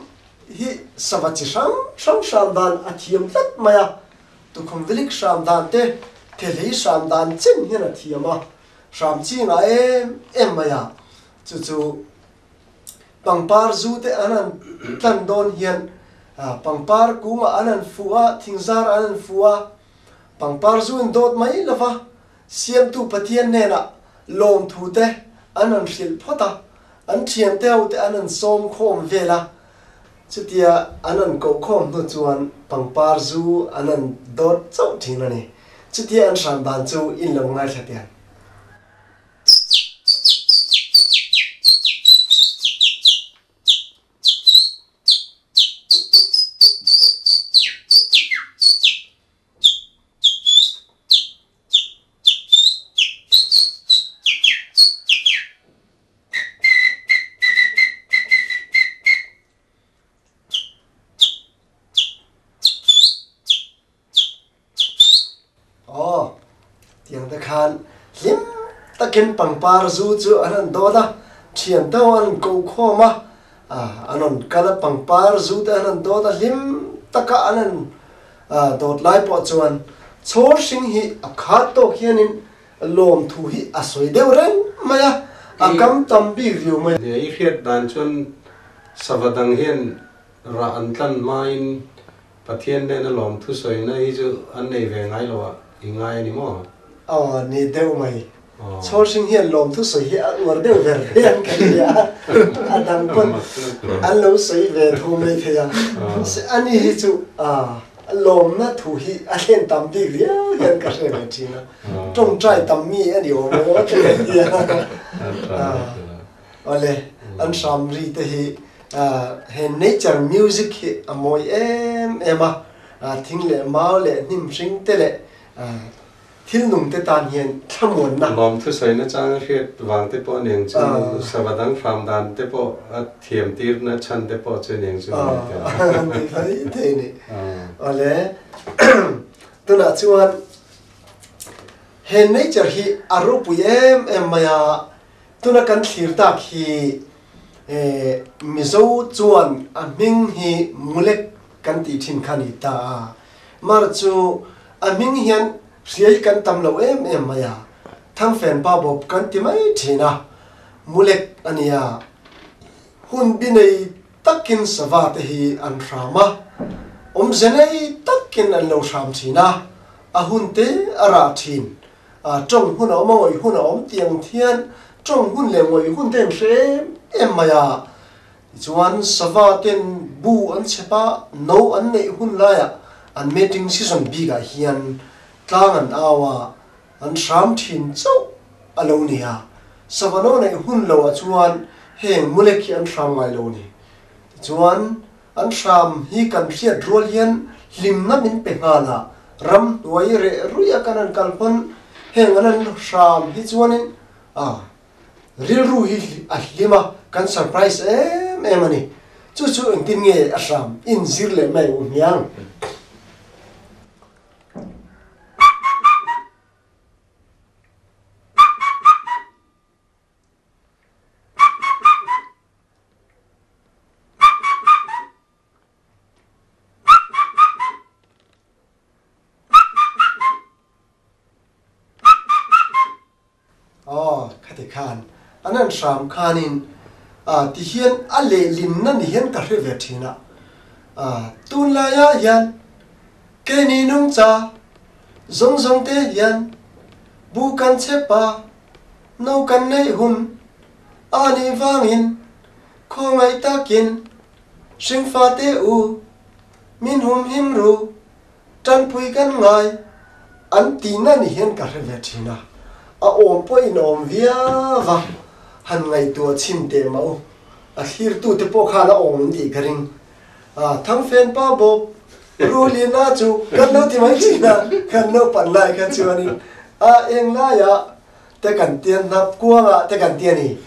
hi savachi sham dan athiam tat maya tu khom velik sham dan te theli sham dan chen hian athiama sham chinga em maya chu pangpar zu te anan tlan don hian pangpar kuma anan fuwa thingzar anan fuwa pangpar zu in dot mai lova siam tu pathian nena lom thu te anan hril phota an thiam teu te anan som khom vela chutia anan ko khom nu chuan pangpar zu anan dot chau thina ni chutia an ram dan chu in lo ngai thatian lim takin pangpar zu chu anan doda thiam tau an ko khoma anon kala pangpar zu te anan doda lim taka anan dot lai po chuan chor sing hi akhat to hianin lom thu hi asoi deu ren maya akam tambi riu maya i riat dan chuan savadang hian ra an tlan main pathian ne na lom thu soi na hi chu an nei ve ngai lo i ngai ni mo ni deu mai chor sing hian lom thu soi hi war deu ver hian kan ya adam kon an lo soi ve thu mai thea se ani hi chu lom na thu hi a hian tam di ria hian ka se ve thina tong trai tam mi ani o mo te ya ole an sam ri te hi hen nature music hi amoi ema thing le mau le nim sing te le thil nung te tan hian thamon na lom thu soi na chang riat wang te po neng chu savadang pham dan te po thiam tir na chan te po chu neng chu ni phai the ni ole tuna chuan hen nature hi arupu em maya tuna kan thlir tak hi mizo chuan a ming hi mulek kan ti thin khani ta mar chu a ming hian riai kan tam lo em maya thang fen pa bob kan ti mai thina mulek ania hun binei takin sawa te hi an rama zenei takin an lo ram thina a hun te ara thin trong hun om ngoi hun om tiang thian trong hun le ngoi hun ten rem em maya chuan sawa ten bu an chepa no an nei hun la ya an meeting season biga hian tlang an awa an ram thin chau alonia savano nei hun lo a chuan heng muleki an ram ngai lo ni chuan an ram hi kan riat rol hian limna min pe ngala ram wai re ruya kan an kalpon heng an ram hi chuanin ril ru hi a lima kan surprise em ani chu ang tin nge a ram in zir le mai u myang khati khan anan ram khanin ti hian a le lim na ni hian ka hre ve thina tun la ya yan ke ni nung cha zong te yan bu kan chepa no kan nei hun ani wangin khongai takin sing fa te u min hum him ru trăng pui kan ngai an tina ni hian ka hre ve thina a om po in om via va han ngai tua chim te mau a hlir tu te po kha na om ti karing thang fen pa bo rulina chu kan no ti mai china kan no pan lai ka chu ani eng la ya te kan tian nap kuanga te kan tian ni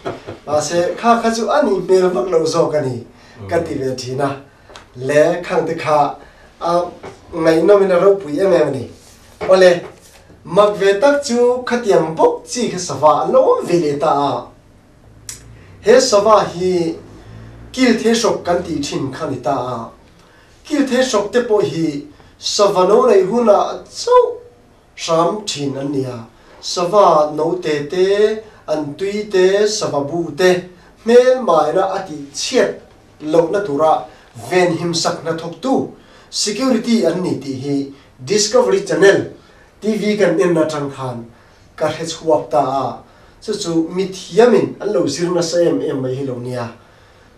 se kha chu ani bel bak lo zo ka ni ka ti ve thina le khang te kha ngai no min ro pui em ni ole mak ve tak chu khatiam bok chi kha sawa no vele ta he sawa hi kil the shop kan ti thin khani ta kil the shop te po hi savano nei huna chu sam thin ania sava no te te an tui te savabu te mel mai na ati chiat lo na tura ven him sak na thok tu security an ni ti hi discovery channel tv kan in na tang khan ka he chuak ta chu mithiamin an lo sir na sem em mai hi lo nia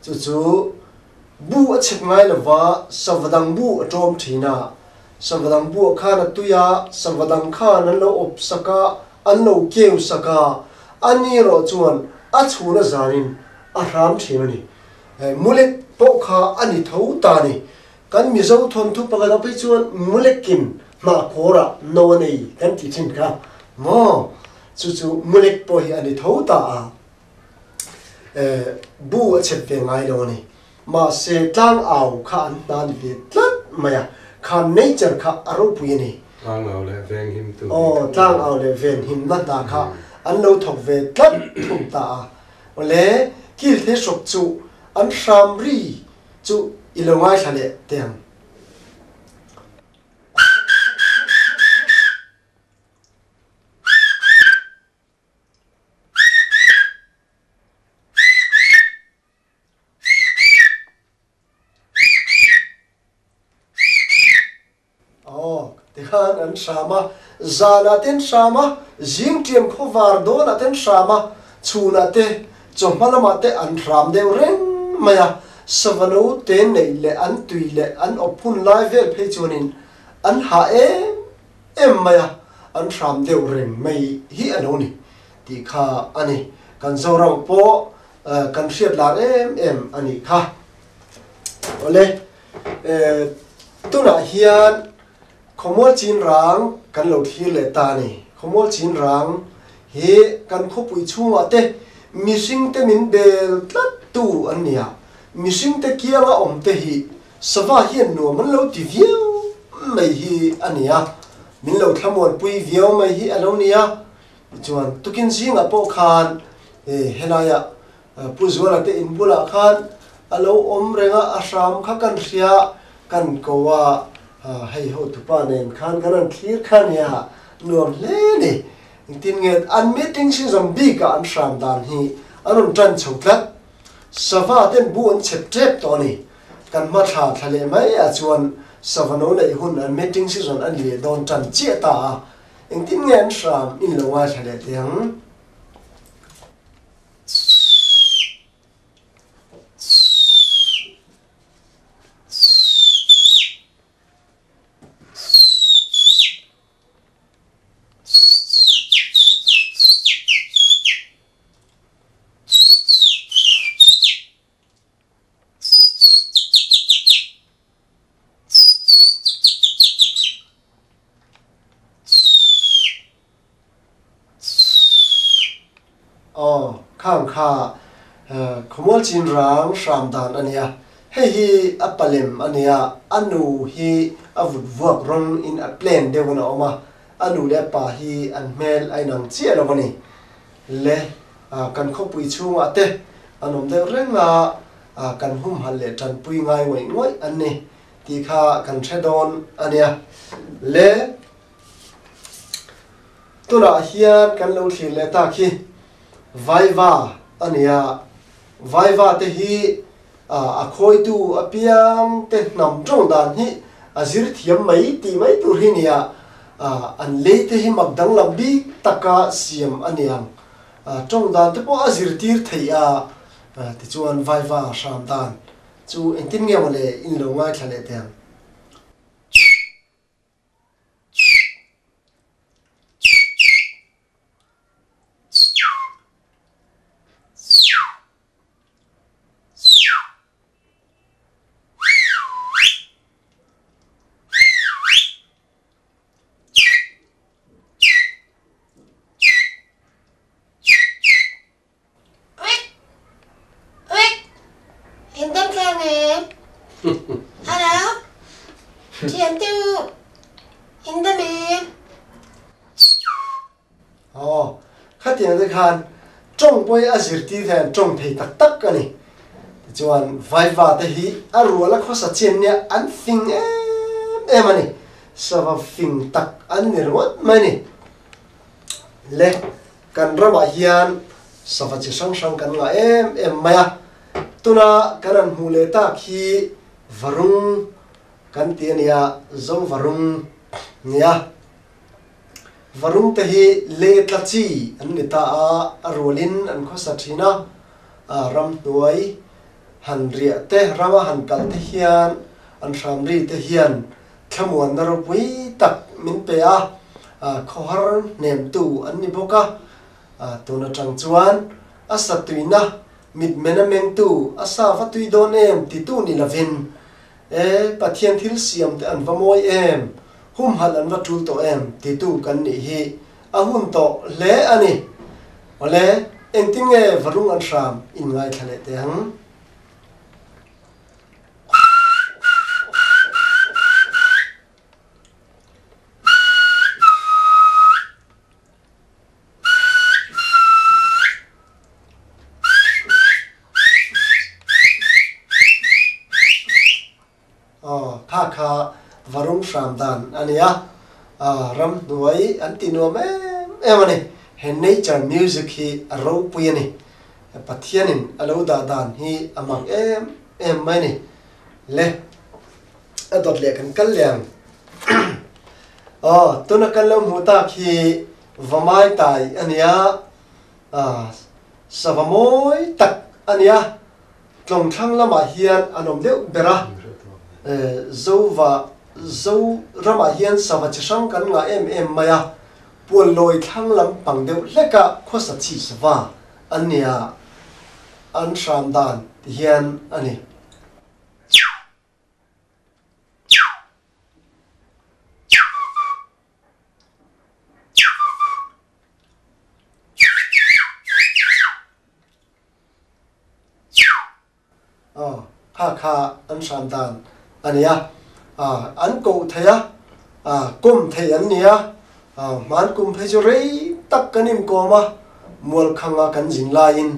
chu bu a chep ngai lawa savadang bu atom thina savadang bu kha na tuya savadang kha na lo op saka an lo keu saka ani ro chuan a chuna zanin a ram thina ni mulet po kha ani tho ta ni kan mi zo thon thu pa ga pe chuan mulekin ma khora no nei kan ti thin kha mo chu mulek po hi ani tho ta bu a chep ve ngai lo ni ma se tlang au khan dan vi tlat maya khan nature kha aro pui ni tlang au le veng him tu tlang au le ven him na ta kha an lo thok ve tlat thum ta ole kil the shop chu an sham ri chu ilongai thale teng han an sama zana ten sama jing tiam kho war do na ten sama chuna te chomala te an ram deu reng maya savano te nei le an tui le an opun lai vel phe chunin an ha em maya an ram deu reng mai hi anoni ti kha ani kan zorang po kan hriat lar em ani kha ole tuna hian khomol chin rang kan lo thir le ta ni khomol chin rang he kan khopui chunga te missing te min bel tlat tu ania missing te kianga om te hi sawa hian no man lo ti viau mai hi ania min lo thamon pui viau mai hi alonia chuan tukin zinga po khan helaya puzwala te in bula khan alo om renga asam kha kan ria kan kowa hay ho tu pa nen khan kan clear khan ya no le ni tin nge an meeting si zombie ka an sham dan hi anon tran choklat sawa ten bu an chep chep to ni kan ma tha thale mai a chuan savano nei hun an meeting si zon an le don tran che ta tin nge an sham in lo wa thale tiang khang kha khomol chin rang sham dan ania hei hi apalem ania anu hi avut vuak rong in a plan devona oma anu le pa hi an mel ainang chi alawani le kan khopui chunga te anom de renga kan hum halle tan pui ngai ngoi ngoi anni ti kha kan thedon ania le tuna hian kan lo thil le ta khi vaiva ania vaiva te hi a khoi tu apiang te nam tong dan hi azir thiam mai ti mai tur hi nia an le te hi magdang lambi taka siam aniang tong dan te po azir tir thei ti chuan vaiva sham dan chu engtin nge mole in lo ngai thale te Hello? Thiện tư in the man. Ồ, khách tiền tới khan trong bôi azir tí thèn trong thầy tắc tắc cái này chuan vai va te hi arua la khosa chen nia an fing em ani sava fing tak an nirwat mani le kan rama hian sava chi sang sang kan nga em maya tuna kanan hule ta khi varung kan tiania zo varung nia varung te hi le tlachi an nita a arolin an khosa thina ram tuai han ria te rama han kal te hian an ramri te hian thamuan na ro pui tak min pe a khohar nem tu an ni boka tuna tang chuan asatuina mit menameng tu asa fatui don em ti tu ni lavin pathian thil siam te an vamoi em hum hal an vatul to em ti tu kan ni hi ahun to le ani ole entinge varung an ram in ngai thale te hang kha varung samdan ania ram duai antinom em ani hen nature music hi aro puini pathianin alo da dan hi amang em mai ni le adot le kan kalyang tuna kalom huta khi vamai tai ania savamoi tak ania tlong thang lama hian anom deuh bera zo rama hian sava chi sang kan nga em maya puan loi thang lam pang deuh leka khosa chi sava ania an shamdan hian ani kha an shamdan ania an ko thaya kum thei an nia man kum phei chu rei tak kanin ko ma mol khanga kan jing lain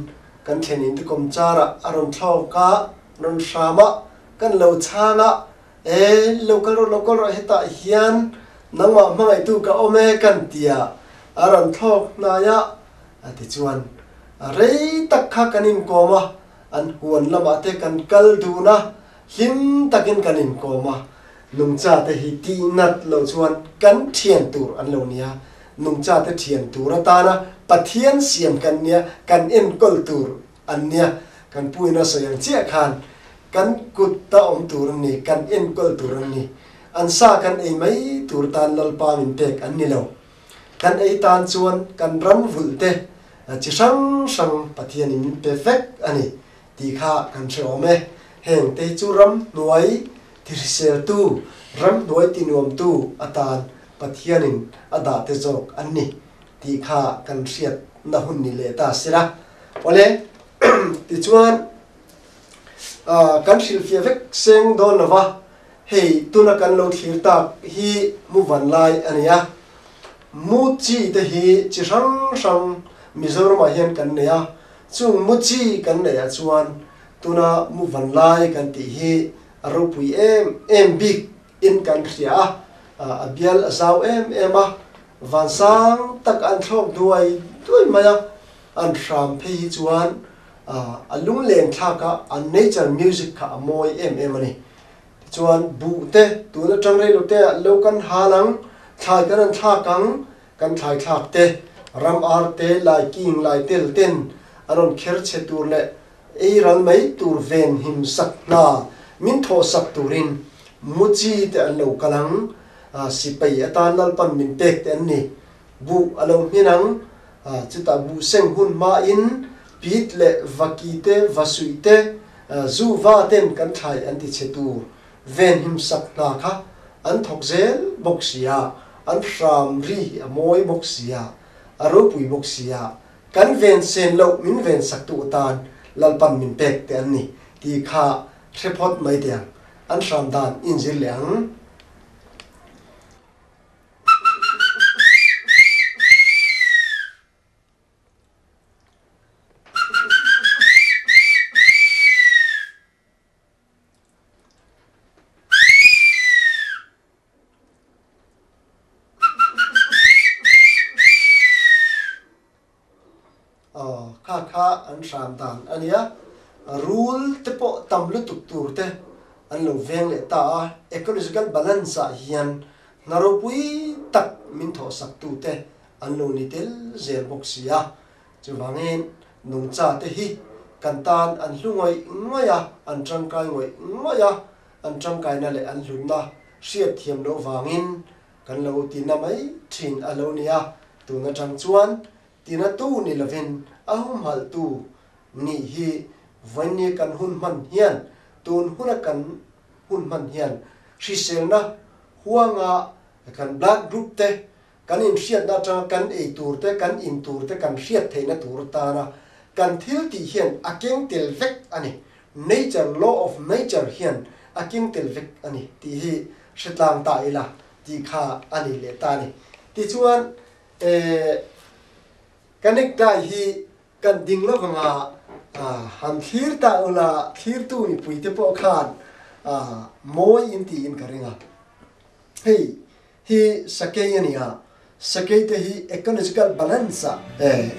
kan thenin ti kom chara aron thau ka ron sama kan lo changa local heta hian nangma mangai tu ka ome kan tia aron thok na ya ati chuan rei tak kha kanin ko ma an huan lama te kan kal du na him takin kanin ko ma nung cha te hi ti nat lo chuan kan thian tur an lo nia nung cha te thian tur atana pathian siam kan nia kan en kol tur an nia kan puina so yang chia khan kan kut ta om tur ni kan en kol tur ni an sa kan ei mai tur tan lal pa min pek an ni lo kan ei tan chuan kan ram vul te chi sang sang pathian in perfect ani ti kha kan chome heng te chu ram nuai thirsel tu ram nuai tinuam tu atan pathianin ada te jok anni ti kha kan riat na hun ni le ta sira ole ti chuan kan sil fia vek seng don lova hei tuna kan lo thir ta hi mu van lai ania mu chi te hi chi sang sang mizoram a hian kan neya chung mu chi kan neya chuan tuna mu van lai kan ti hi aro pui em big in kan ria abial azau em van sang tak an thok duai maya an ram phei chuan alung len thaka an nature music kha moi em ani chuan bu te tuna changrei lo te lo kan halang thai kan an thakang kan thai thak te ram ar te lai king lai tel ten aron kher che tur le ran mai tur ven him sak na min tho sak turin muchi te an lo kalang sipai atan lal pan min pek te an ni bu alo hinang chuta bu seng hun ma in pit le vakite vasuite zu va ten kan thai an ti chetu ven him sak na kha an thokzel boxia an sham ri amoi boxia aro pui boxia kan ven sen lo min ven sak tu tan lalpan min pek te an ni ti kha report mai dia an sham dan injil leang kha an sham dan ania rule te po tamlu tuk tur te an lo veng le ta ecological balance hian naropui tak min tho sak tu te an lo ni tel zel boxia chuwangin nung cha te hi kantan an hlungoi ngoya an tangkai ngoi ngoya an tangkai na le an hlunna hriat thiam lo wangin kan lo ti na mai thin alonia tu na tang chuan tina tu ni lovin ahum hal tu ni hi vani kan hun man hian tun huna kan hun man hian hriselna huanga kan black group te kan in hriat na tang kan ei tur te kan in tur te kan hriat theina tur ta na kan thil ti hian akeng tel vek ani nature law of nature hian akeng tel vek ani ti hi hretlang ta ila ti kha ani le ta ni ti chuan connect dai hi kan ding lo nga han thir ta ula thir tu ni puite po khan moi in ti in karinga hey hi sakei ania sakei te hi ecological balance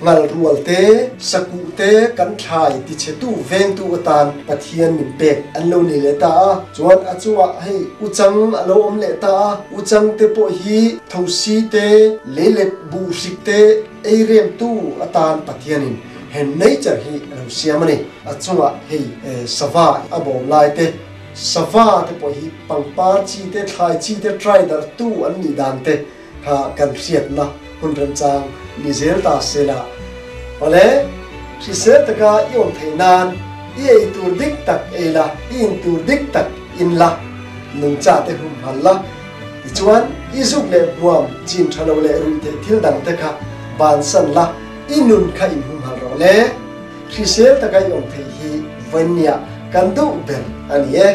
ngal rual te saku te kan thai ti chetu veng tu atan pathian min pek an lo ni le ta chuan achuwa hei uchang alo om le ta uchang te po hi thosi te lelet bu sik te eirem tu atan pathianin hen nature hi alo siamani achuwa hei sava abo lai te sava te po hi pangpa chi te thai chi te try dar tu an ni dan te ha kan riat na hun ram chang ni zel ta sela ole si se ta ka yom theinan e tur dik tak ela in tur dik tak in la nung cha te hum halla i chuan i zuk le buam chin thalo le ru te thil dang te kha ban san la inun kha in hum hal ro le si se ta ka yom thei hi vania kan du ber ani e